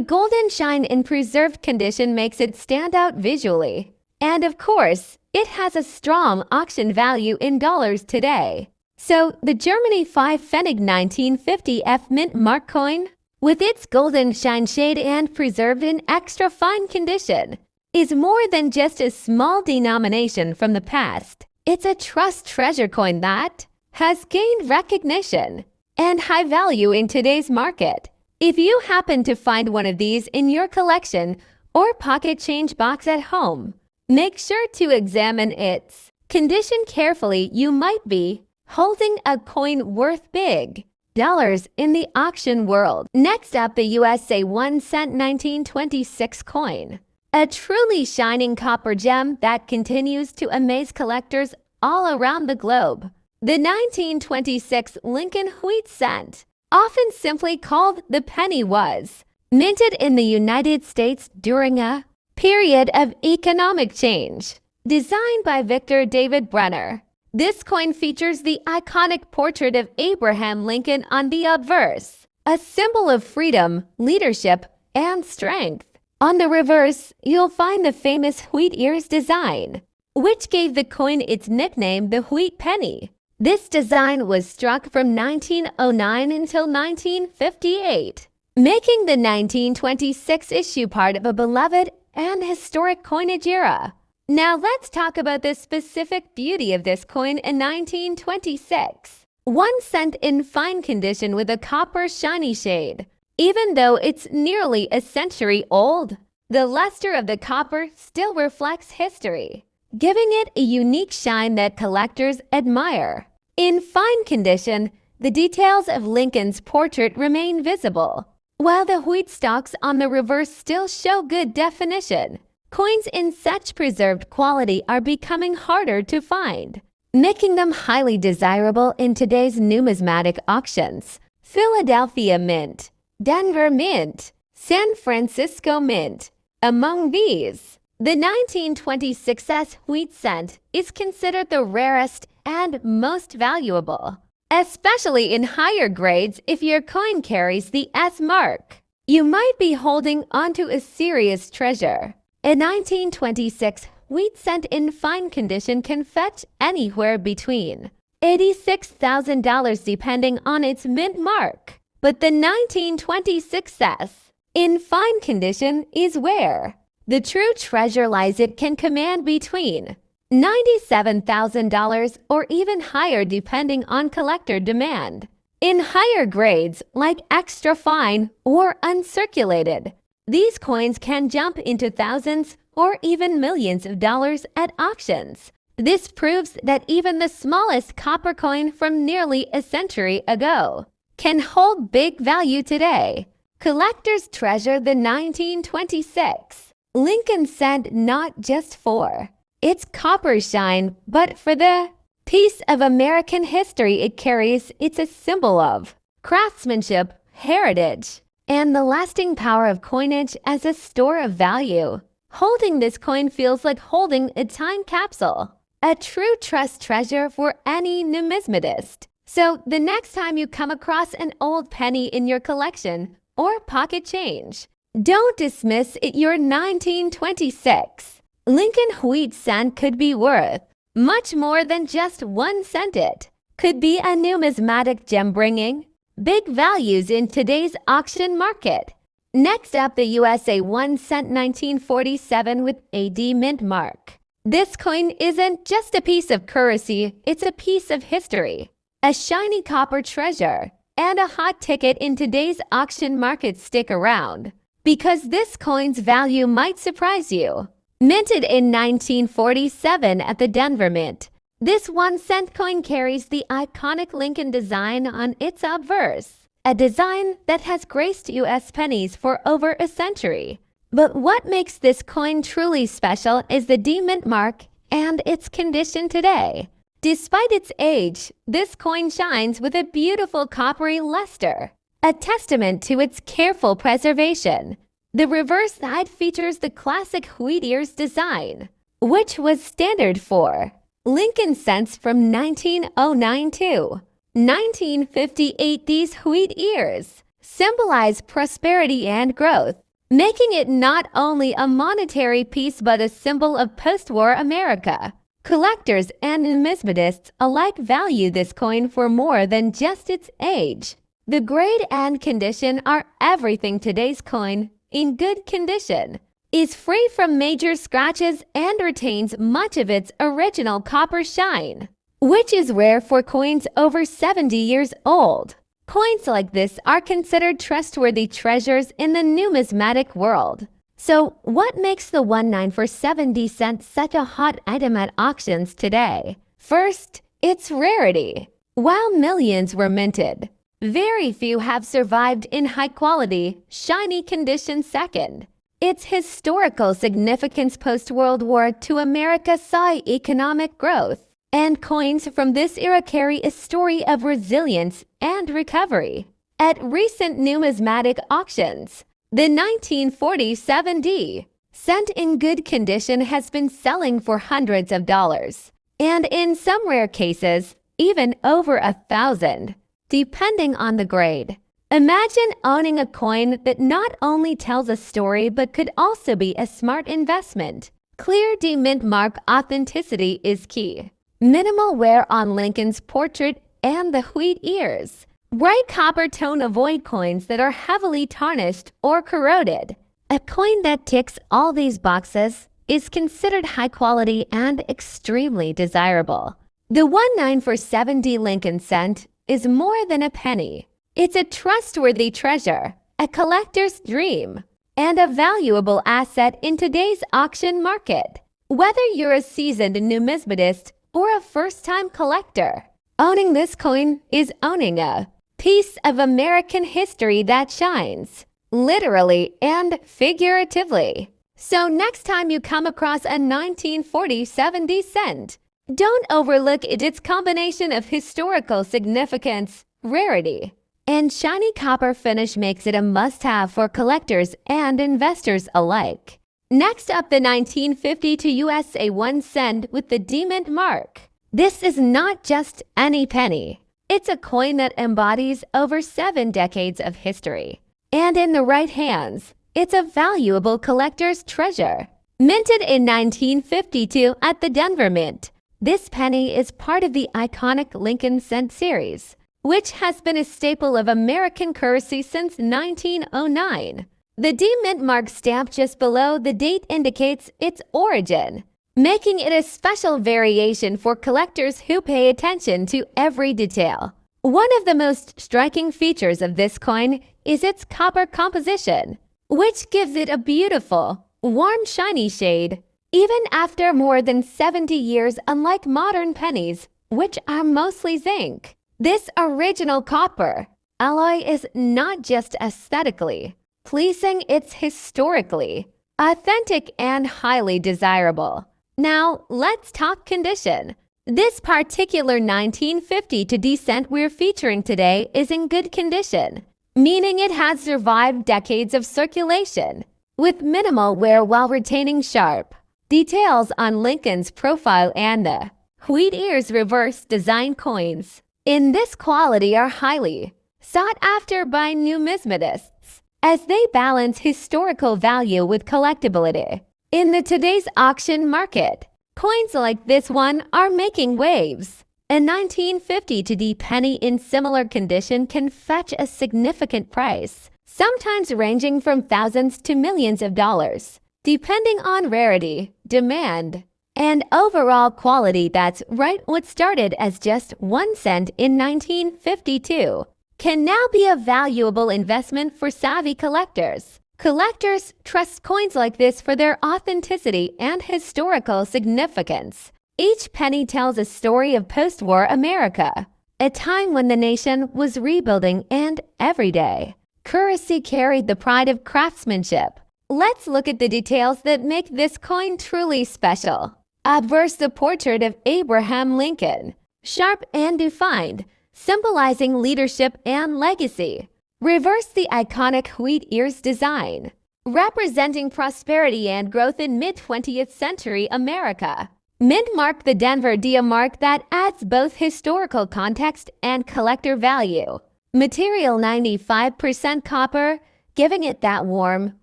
S1: golden shine in preserved condition makes it stand out visually. And of course, it has a strong auction value in dollars today. So, the Germany 5 Pfennig 1950 F mint mark coin, with its golden shine shade and preserved in extra fine condition, is more than just a small denomination from the past. It's a trust treasure coin that has gained recognition and high value in today's market. If you happen to find one of these in your collection or pocket change box at home, make sure to examine its condition carefully. You might be holding a coin worth big dollars in the auction world. Next up, the USA 1 cent 1926 coin. A truly shining copper gem that continues to amaze collectors all around the globe. The 1926 Lincoln wheat cent, often simply called the penny, was minted in the United States during a period of economic change. Designed by Victor David Brenner, this coin features the iconic portrait of Abraham Lincoln on the obverse, a symbol of freedom, leadership, and strength. On the reverse, you'll find the famous wheat ears design, which gave the coin its nickname, the wheat penny. This design was struck from 1909 until 1958, making the 1926 issue part of a beloved and historic coinage era. Now let's talk about the specific beauty of this coin in 1926. 1 cent in fine condition with a copper shiny shade. Even though it's nearly a century old, the luster of the copper still reflects history, giving it a unique shine that collectors admire. In fine condition, the details of Lincoln's portrait remain visible, while the wheat stalks on the reverse still show good definition. Coins in such preserved quality are becoming harder to find, making them highly desirable in today's numismatic auctions. Philadelphia Mint, Denver Mint, San Francisco Mint. Among these, the 1926 wheat cent is considered the rarest and most valuable, especially in higher grades. If your coin carries the S mark, you might be holding onto a serious treasure. A 1926 wheat cent in fine condition can fetch anywhere between $86,000 depending on its mint mark. But the 1926 S in fine condition is where the true treasure lies. It can command between $97,000 or even higher depending on collector demand. In higher grades like extra fine or uncirculated, these coins can jump into thousands or even millions of dollars at auctions. This proves that even the smallest copper coin from nearly a century ago can hold big value today. Collectors treasure the 1926 Lincoln cent not just for its copper shine, but for the piece of American history it carries. It's a symbol of craftsmanship, heritage, and the lasting power of coinage as a store of value. Holding this coin feels like holding a time capsule, a true trust treasure for any numismatist. So the next time you come across an old penny in your collection or pocket change, don't dismiss it. Your 1926 Lincoln wheat cent could be worth much more than just 1 cent. It could be a numismatic gem bringing big values in today's auction market. Next up, the USA 1 cent 1947 with AD mint mark. This coin isn't just a piece of currency, it's a piece of history, a shiny copper treasure, and a hot ticket in today's auction market. Stick around, because this coin's value might surprise you. Minted in 1947 at the Denver Mint, this 1 cent coin carries the iconic Lincoln design on its obverse, a design that has graced U.S. pennies for over a century. But what makes this coin truly special is the D mint mark and its condition today. Despite its age, this coin shines with a beautiful coppery luster, a testament to its careful preservation. The reverse side features the classic wheat ears design, which was standard for Lincoln cents from 1909 to 1958. These wheat ears symbolize prosperity and growth, making it not only a monetary piece but a symbol of post-war America. Collectors and numismatists alike value this coin for more than just its age. The grade and condition are everything. Today's coin, in good condition, is free from major scratches and retains much of its original copper shine, which is rare for coins over 70 years old. Coins like this are considered trustworthy treasures in the numismatic world. So, what makes the 19 for 70 cents such a hot item at auctions today? First, its rarity. While millions were minted, very few have survived in high-quality, shiny condition. Second, its historical significance. Post-World War II America saw economic growth, and coins from this era carry a story of resilience and recovery. At recent numismatic auctions, the 1947 cent in good condition has been selling for hundreds of dollars, and in some rare cases, even over $1,000, depending on the grade. Imagine owning a coin that not only tells a story but could also be a smart investment. Clear demint mark authenticity is key. Minimal wear on Lincoln's portrait and the wheat ears. Bright copper tone. Avoid coins that are heavily tarnished or corroded. A coin that ticks all these boxes is considered high quality and extremely desirable. The 19 for 70 Lincoln cent is more than a penny. It's a trustworthy treasure, a collector's dream, and a valuable asset in today's auction market. Whether you're a seasoned numismatist or a first-time collector, owning this coin is owning a piece of American history that shines, literally and figuratively. So next time you come across a 1940 70 cent, don't overlook its combination of historical significance, rarity, and shiny copper finish makes it a must-have for collectors and investors alike. Next up, the 1952 USA 1 cent with the demint mark. This is not just any penny. It's a coin that embodies over 7 decades of history. And in the right hands, it's a valuable collector's treasure. Minted in 1952 at the Denver Mint, this penny is part of the iconic Lincoln cent series, which has been a staple of American currency since 1909. The demint mark stamp just below the date indicates its origin, making it a special variation for collectors who pay attention to every detail. One of the most striking features of this coin is its copper composition, which gives it a beautiful, warm, shiny shade, even after more than 70 years. Unlike modern pennies, which are mostly zinc, this original copper alloy is not just aesthetically pleasing, it's historically authentic and highly desirable. Now, let's talk condition. This particular 1952 cent we're featuring today is in good condition, meaning it has survived decades of circulation, with minimal wear while retaining sharp details on Lincoln's profile and the wheat ears reverse design. Coins in this quality are highly sought after by numismatists, as they balance historical value with collectability. In today's auction market, coins like this one are making waves. A 1952 penny in similar condition can fetch a significant price, sometimes ranging from thousands to millions of dollars, depending on rarity, demand, and overall quality. That's right, what started as just 1 cent in 1952 can now be a valuable investment for savvy collectors. Collectors trust coins like this for their authenticity and historical significance. Each penny tells a story of post-war America, a time when the nation was rebuilding and everyday currency carried the pride of craftsmanship. Let's look at the details that make this coin truly special. Obverse, the portrait of Abraham Lincoln, sharp and defined, symbolizing leadership and legacy. Reverse, the iconic wheat ears design, representing prosperity and growth in mid-20th century America. Mint mark the Denver dia mark that adds both historical context and collector value. Material 95% copper, giving it that warm,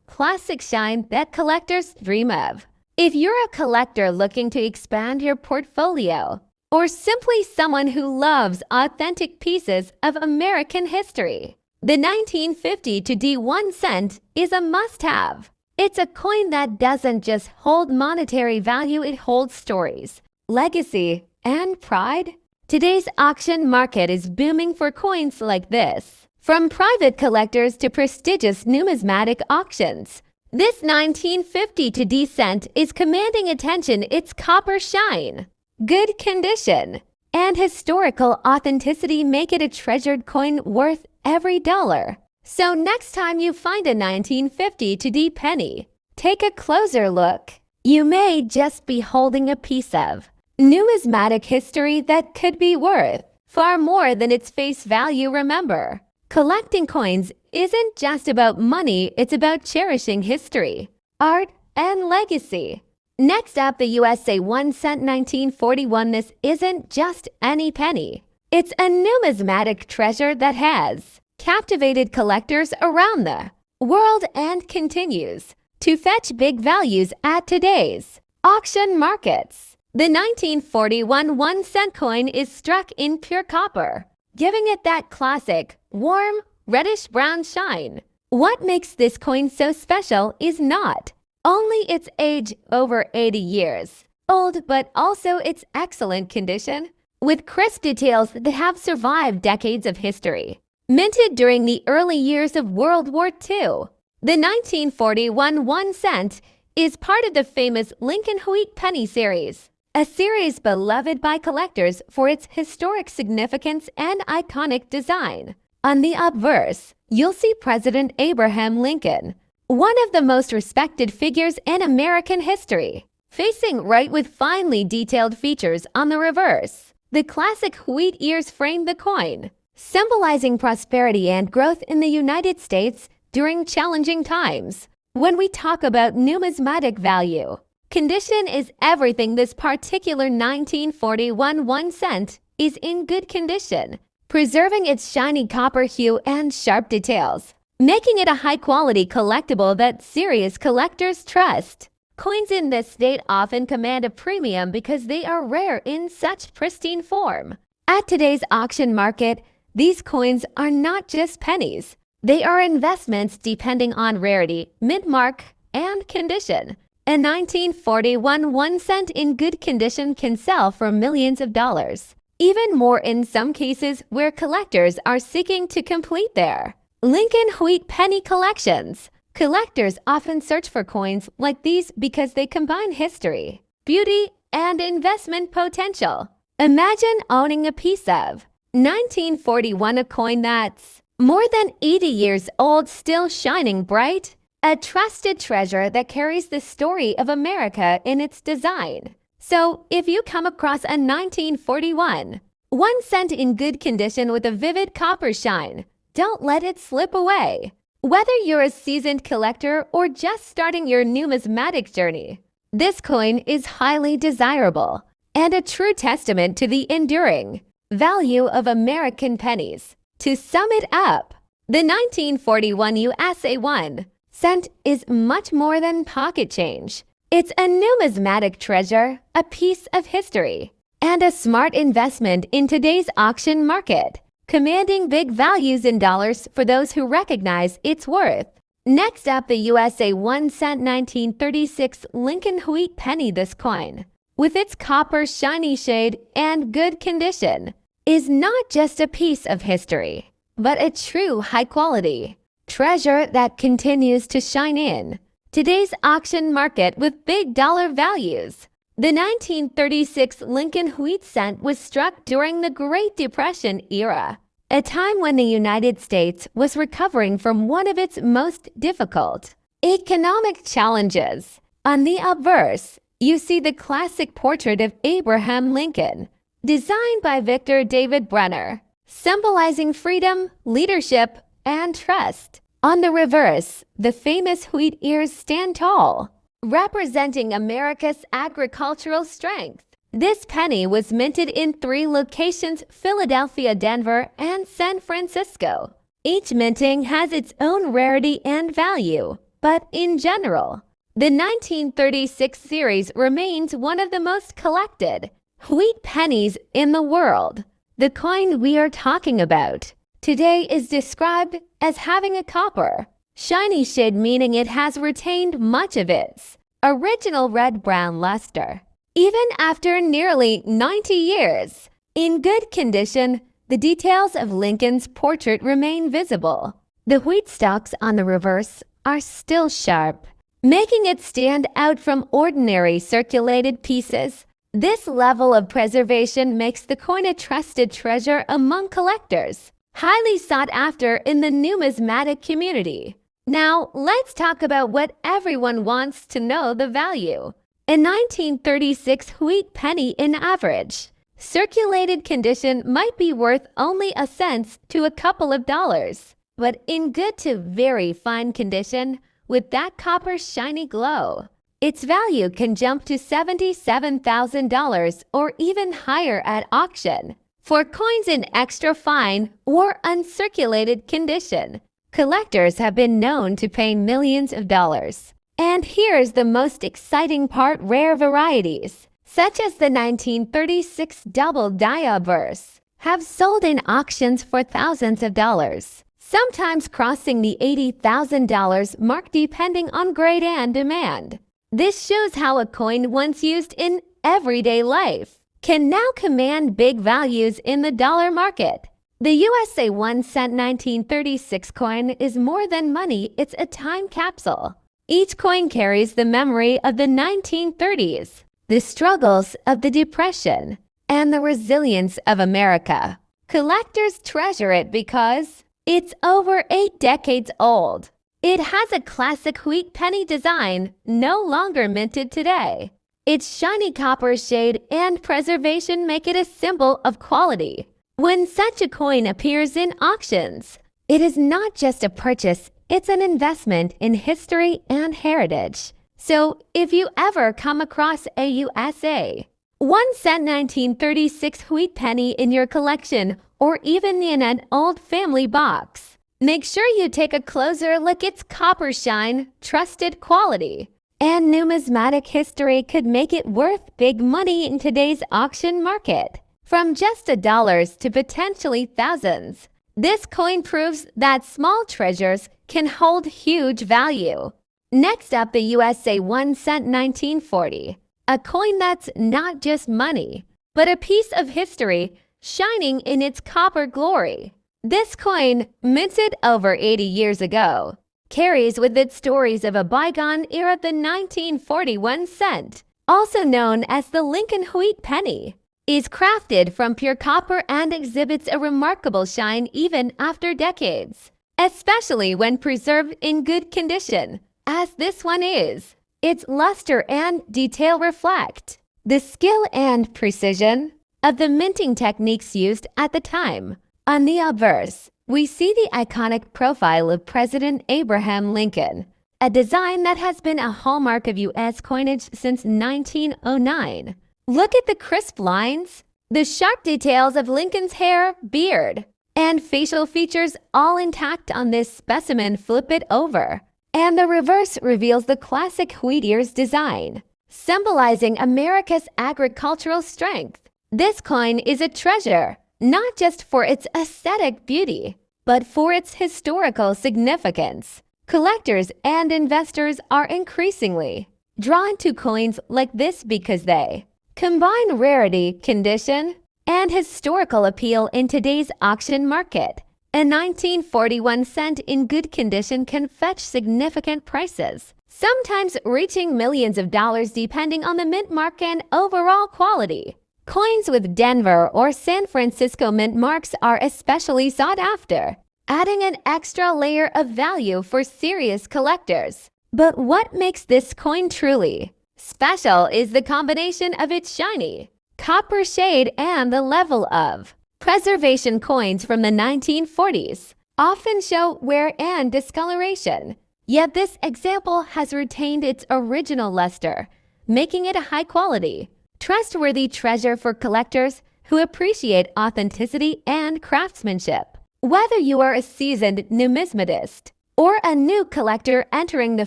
S1: classic shine that collectors dream of. If you're a collector looking to expand your portfolio, or simply someone who loves authentic pieces of American history, the 1950 to D1 cent is a must-have. It's a coin that doesn't just hold monetary value, it holds stories, legacy, and pride. Today's auction market is booming for coins like this. From private collectors to prestigious numismatic auctions, this 1950 to D cent is commanding attention. Its copper shine, good condition, and historical authenticity make it a treasured coin worth every dollar. So next time you find a 1950 to D penny, take a closer look. You may just be holding a piece of numismatic history that could be worth far more than its face value. Remember, collecting coins isn't just about money, it's about cherishing history, art, and legacy. Next up, the USA 1 cent 1941. This isn't just any penny. It's a numismatic treasure that has captivated collectors around the world and continues to fetch big values at today's auction markets. The 1941 1 cent coin is struck in pure copper, giving it that classic, warm, reddish-brown shine. What makes this coin so special is not only its age, over 80 years old, but also its excellent condition, with crisp details that have survived decades of history. Minted during the early years of World War II, the 1941 1 cent is part of the famous Lincoln Wheat penny series, a series beloved by collectors for its historic significance and iconic design. On the obverse, you'll see President Abraham Lincoln, one of the most respected figures in American history, facing right with finely detailed features on the reverse. The classic wheat ears frame the coin, symbolizing prosperity and growth in the United States during challenging times. When we talk about numismatic value, condition is everything. This particular 1941 1 cent is in good condition, preserving its shiny copper hue and sharp details, making it a high-quality collectible that serious collectors trust. Coins in this state often command a premium because they are rare in such pristine form. At today's auction market, these coins are not just pennies. They are investments depending on rarity, mint mark, and condition. A 1941 1 cent in good condition can sell for millions of dollars, even more in some cases where collectors are seeking to complete their Lincoln Wheat penny collections. Collectors often search for coins like these because they combine history, beauty, and investment potential. Imagine owning a piece of 1941, a coin that's more than 80 years old, still shining bright, a trusted treasure that carries the story of America in its design. So, if you come across a 1941 1 cent in good condition with a vivid copper shine, don't let it slip away. Whether you're a seasoned collector or just starting your numismatic journey, this coin is highly desirable and a true testament to the enduring value of American pennies. To sum it up, the 1941 USA 1 cent is much more than pocket change. It's a numismatic treasure, a piece of history, and a smart investment in today's auction market, commanding big values in dollars for those who recognize its worth. Next up, the USA 1 cent 1936 Lincoln Wheat penny. This coin, with its copper shiny shade and good condition, is not just a piece of history, but a true high-quality treasure that continues to shine in today's auction market with big dollar values. The 1936 Lincoln Wheat cent was struck during the Great Depression era, a time when the United States was recovering from one of its most difficult economic challenges. On the obverse, you see the classic portrait of Abraham Lincoln, designed by Victor David Brenner, symbolizing freedom, leadership, and trust. On the reverse, the famous wheat ears stand tall, representing America's agricultural strength. This penny was minted in 3 locations: Philadelphia, Denver, and San Francisco. Each minting has its own rarity and value, but in general, the 1936 series remains one of the most collected wheat pennies in the world. The coin we are talking about today is described as having a copper, shiny shade, meaning it has retained much of its original red-brown luster. Even after nearly 90 years, in good condition, the details of Lincoln's portrait remain visible. The wheat stalks on the reverse are still sharp, making it stand out from ordinary circulated pieces. This level of preservation makes the coin a trusted treasure among collectors, highly sought after in the numismatic community. Now, let's talk about what everyone wants to know: the value. A 1936 wheat penny in average circulated condition might be worth only a cent to a couple of dollars, but in good to very fine condition, with that copper shiny glow, its value can jump to $77,000 or even higher at auction. For coins in extra fine or uncirculated condition, collectors have been known to pay millions of dollars. And here's the most exciting part: rare varieties, such as the 1936 double diaverse, have sold in auctions for thousands of dollars, sometimes crossing the $80,000 mark depending on grade and demand. This shows how a coin once used in everyday life can now command big values in the dollar market. The USA 1 cent 1936 coin is more than money, it's a time capsule. Each coin carries the memory of the 1930s, the struggles of the Depression, and the resilience of America. Collectors treasure it because it's over 8 decades old. It has a classic wheat penny design, no longer minted today. Its shiny copper shade and preservation make it a symbol of quality. When such a coin appears in auctions, it is not just a purchase, it's an investment in history and heritage. So if you ever come across a USA 1 cent 1936 wheat penny in your collection, or even in an old family box, make sure you take a closer look. Its copper shine, trusted quality, and numismatic history could make it worth big money in today's auction market. From just $1 to potentially thousands, this coin proves that small treasures can hold huge value. Next up, the USA 1 cent 1940, a coin that's not just money, but a piece of history shining in its copper glory. This coin, minted over 80 years ago, carries with it stories of a bygone era. The 1941 cent, also known as the Lincoln wheat penny, is crafted from pure copper and exhibits a remarkable shine even after decades, especially when preserved in good condition, as this one is. Its luster and detail reflect the skill and precision of the minting techniques used at the time. On the obverse, we see the iconic profile of President Abraham Lincoln, a design that has been a hallmark of U.S. coinage since 1909. Look at the crisp lines, the sharp details of Lincoln's hair, beard, and facial features all intact on this specimen. Flip it over, and the reverse reveals the classic wheat ears design, symbolizing America's agricultural strength. This coin is a treasure, not just for its aesthetic beauty, but for its historical significance. Collectors and investors are increasingly drawn to coins like this because they combine rarity, condition, and historical appeal in today's auction market. A 1941 cent in good condition can fetch significant prices, sometimes reaching millions of dollars depending on the mint mark and overall quality. Coins with Denver or San Francisco mint marks are especially sought after, adding an extra layer of value for serious collectors. But what makes this coin truly special is the combination of its shiny copper shade and the level of preservation. Coins from the 1940s often show wear and discoloration. Yet this example has retained its original luster, making it a high-quality, trustworthy treasure for collectors who appreciate authenticity and craftsmanship. Whether you are a seasoned numismatist or a new collector entering the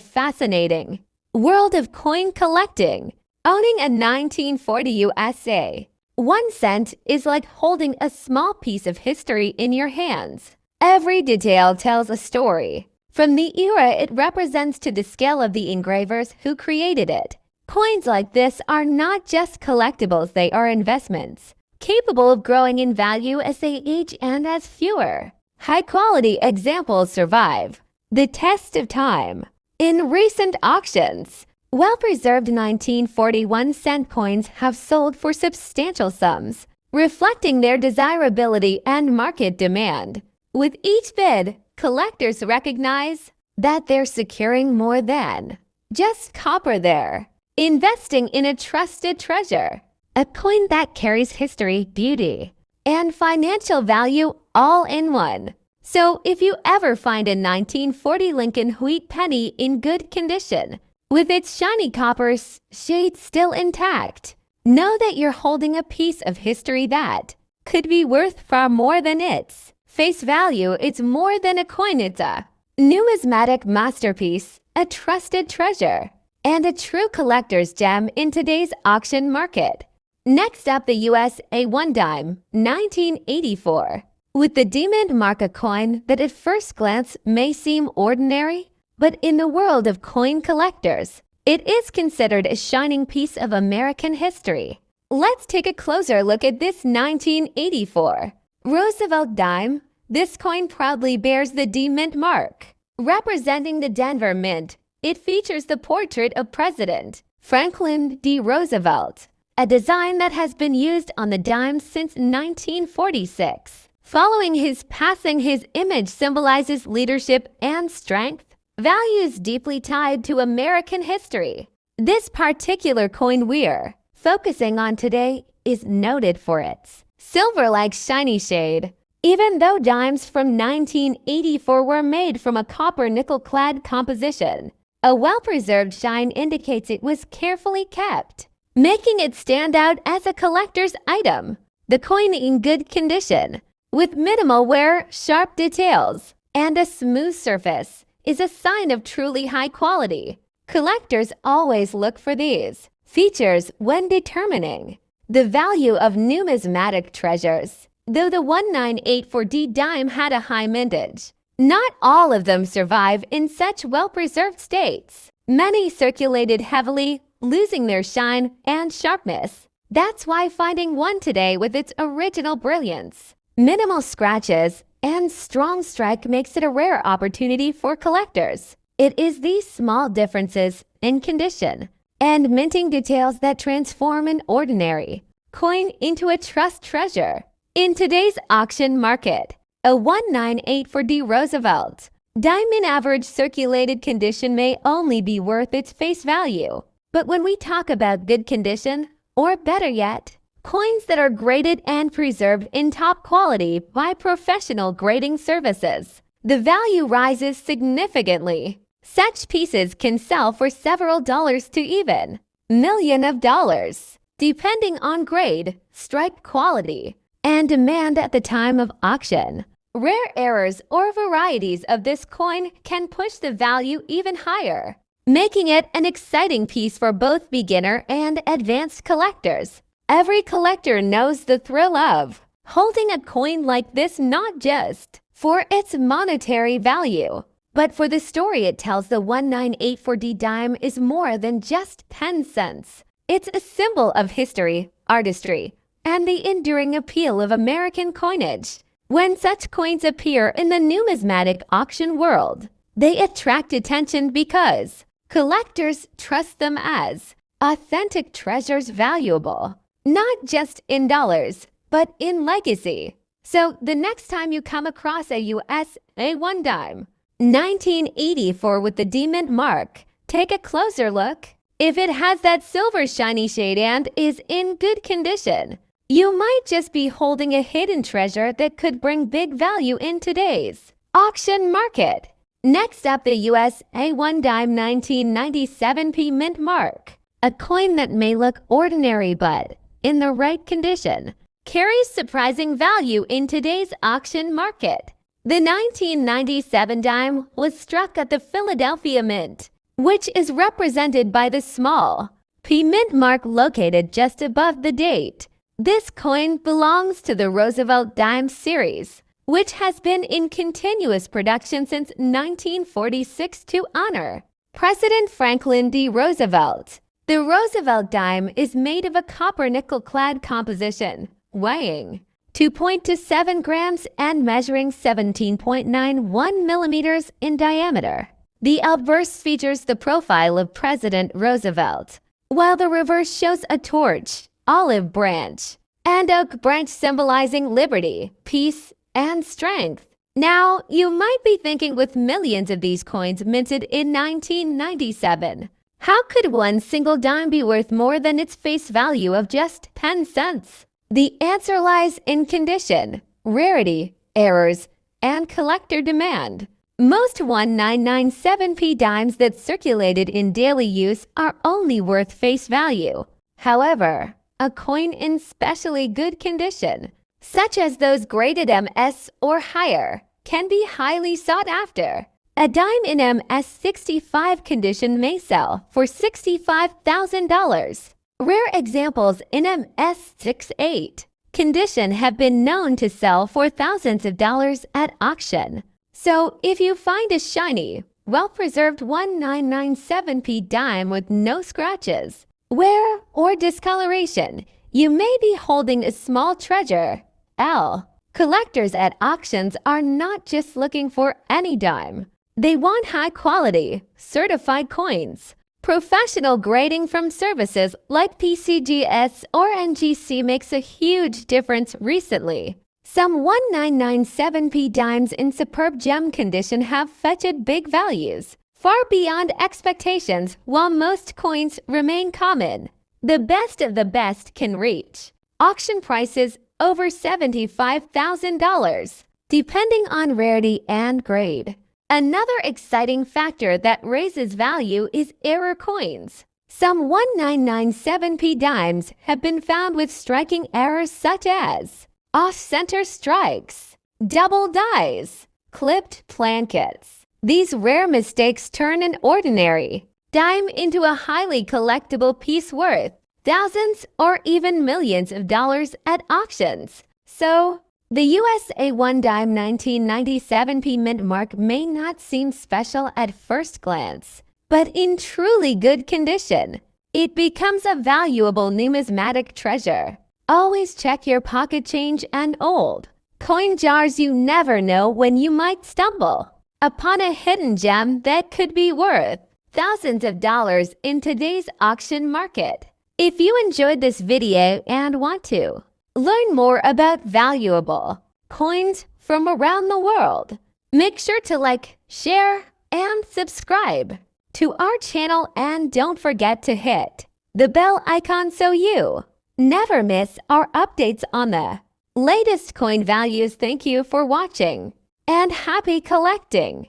S1: fascinating world of coin collecting, owning a 1940 USA 1 cent is like holding a small piece of history in your hands. Every detail tells a story, from the era it represents to the scale of the engravers who created it. Coins like this are not just collectibles, they are investments, capable of growing in value as they age and as fewer high-quality examples survive the test of time. In recent auctions, well-preserved 1941 cent coins have sold for substantial sums, reflecting their desirability and market demand. With each bid, collectors recognize that they're securing more than just copper there, investing in a trusted treasure, a coin that carries history, beauty, and financial value all in one. So if you ever find a 1940 Lincoln wheat penny in good condition, with its shiny copper shade still intact, know that you're holding a piece of history that could be worth far more than its face value. It's more than a coin, it's a numismatic masterpiece, a trusted treasure, and a true collector's gem in today's auction market. Next up, the USA 1 dime, 1984. With the D-Mint mark, a coin that at first glance may seem ordinary, but in the world of coin collectors, it is considered a shining piece of American history. Let's take a closer look at this 1984 Roosevelt dime. This coin proudly bears the D-Mint mark, representing the Denver Mint. It features the portrait of President Franklin D. Roosevelt, a design that has been used on the dime since 1946. Following his passing, his image symbolizes leadership and strength, values deeply tied to American history. This particular coin we're focusing on today is noted for its silver-like shiny shade. Even though dimes from 1984 were made from a copper nickel-clad composition, a well-preserved shine indicates it was carefully kept, making it stand out as a collector's item. The coin in good condition, with minimal wear, sharp details, and a smooth surface, is a sign of truly high quality. Collectors always look for these features when determining the value of numismatic treasures. Though the 1984D dime had a high mintage, not all of them survive in such well-preserved states. Many circulated heavily, losing their shine and sharpness. That's why finding one today with its original brilliance, minimal scratches, and strong strike makes it a rare opportunity for collectors. It is these small differences in condition and minting details that transform an ordinary coin into a trust treasure. In today's auction market, a 1984D Roosevelt dime in average circulated condition may only be worth its face value. But when we talk about good condition, or better yet, coins that are graded and preserved in top quality by professional grading services, the value rises significantly. Such pieces can sell for several dollars to even millions of dollars, depending on grade, stripe quality, and demand at the time of auction. Rare errors or varieties of this coin can push the value even higher, making it an exciting piece for both beginner and advanced collectors. Every collector knows the thrill of holding a coin like this, not just for its monetary value, but for the story it tells. The 1984D dime is more than just 10 cents. It's a symbol of history, artistry, and the enduring appeal of American coinage. When such coins appear in the numismatic auction world, they attract attention because collectors trust them as authentic treasures, valuable not just in dollars, but in legacy. So the next time you come across a USA 1 dime, 1984 with the D-Mint mark, take a closer look. If it has that silver shiny shade and is in good condition, you might just be holding a hidden treasure that could bring big value in today's Auction market. Next up, the US A1 dime 1997p mint mark. A coin that may look ordinary but, in the right condition, carries surprising value in today's auction market. The 1997 dime was struck at the Philadelphia Mint, which is represented by the small P mint mark located just above the date. This coin belongs to the Roosevelt dime series, which has been in continuous production since 1946 to honor President Franklin D. Roosevelt. The Roosevelt dime is made of a copper-nickel-clad composition, weighing 2.27 grams and measuring 17.91 millimeters in diameter. The obverse features the profile of President Roosevelt, while the reverse shows a torch, olive branch, and oak branch symbolizing liberty, peace, and strength. Now, you might be thinking, with millions of these coins minted in 1997, how could one single dime be worth more than its face value of just 10 cents? The answer lies in condition, rarity, errors, and collector demand. Most 1997p dimes that circulated in daily use are only worth face value. However, a coin in specially good condition, such as those graded MS or higher, can be highly sought after. A dime in MS65 condition may sell for $65,000. Rare examples in MS68 condition have been known to sell for thousands of dollars at auction. So, if you find a shiny, well-preserved 1997p dime with no scratches, wear, or discoloration, you may be holding a small treasure. Collectors at auctions are not just looking for any dime. They want high-quality, certified coins. Professional grading from services like PCGS or NGC makes a huge difference recently. Some 1997p dimes in superb gem condition have fetched big values, far beyond expectations, while most coins remain common. The best of the best can reach auction prices over $75,000, depending on rarity and grade. Another exciting factor that raises value is error coins. Some 1997p dimes have been found with striking errors such as off-center strikes, double dies, clipped plankets. These rare mistakes turn an ordinary dime into a highly collectible piece worth thousands or even millions of dollars at auctions. So, the US A1 dime 1997p mint mark may not seem special at first glance, but in truly good condition, it becomes a valuable numismatic treasure. Always check your pocket change and old coin jars. You never know when you might stumble upon a hidden gem that could be worth thousands of dollars in today's auction market. If you enjoyed this video and want to learn more about valuable coins from around the world, make sure to like, share, and subscribe to our channel, and don't forget to hit the bell icon so you never miss our updates on the latest coin values. Thank you for watching, and happy collecting!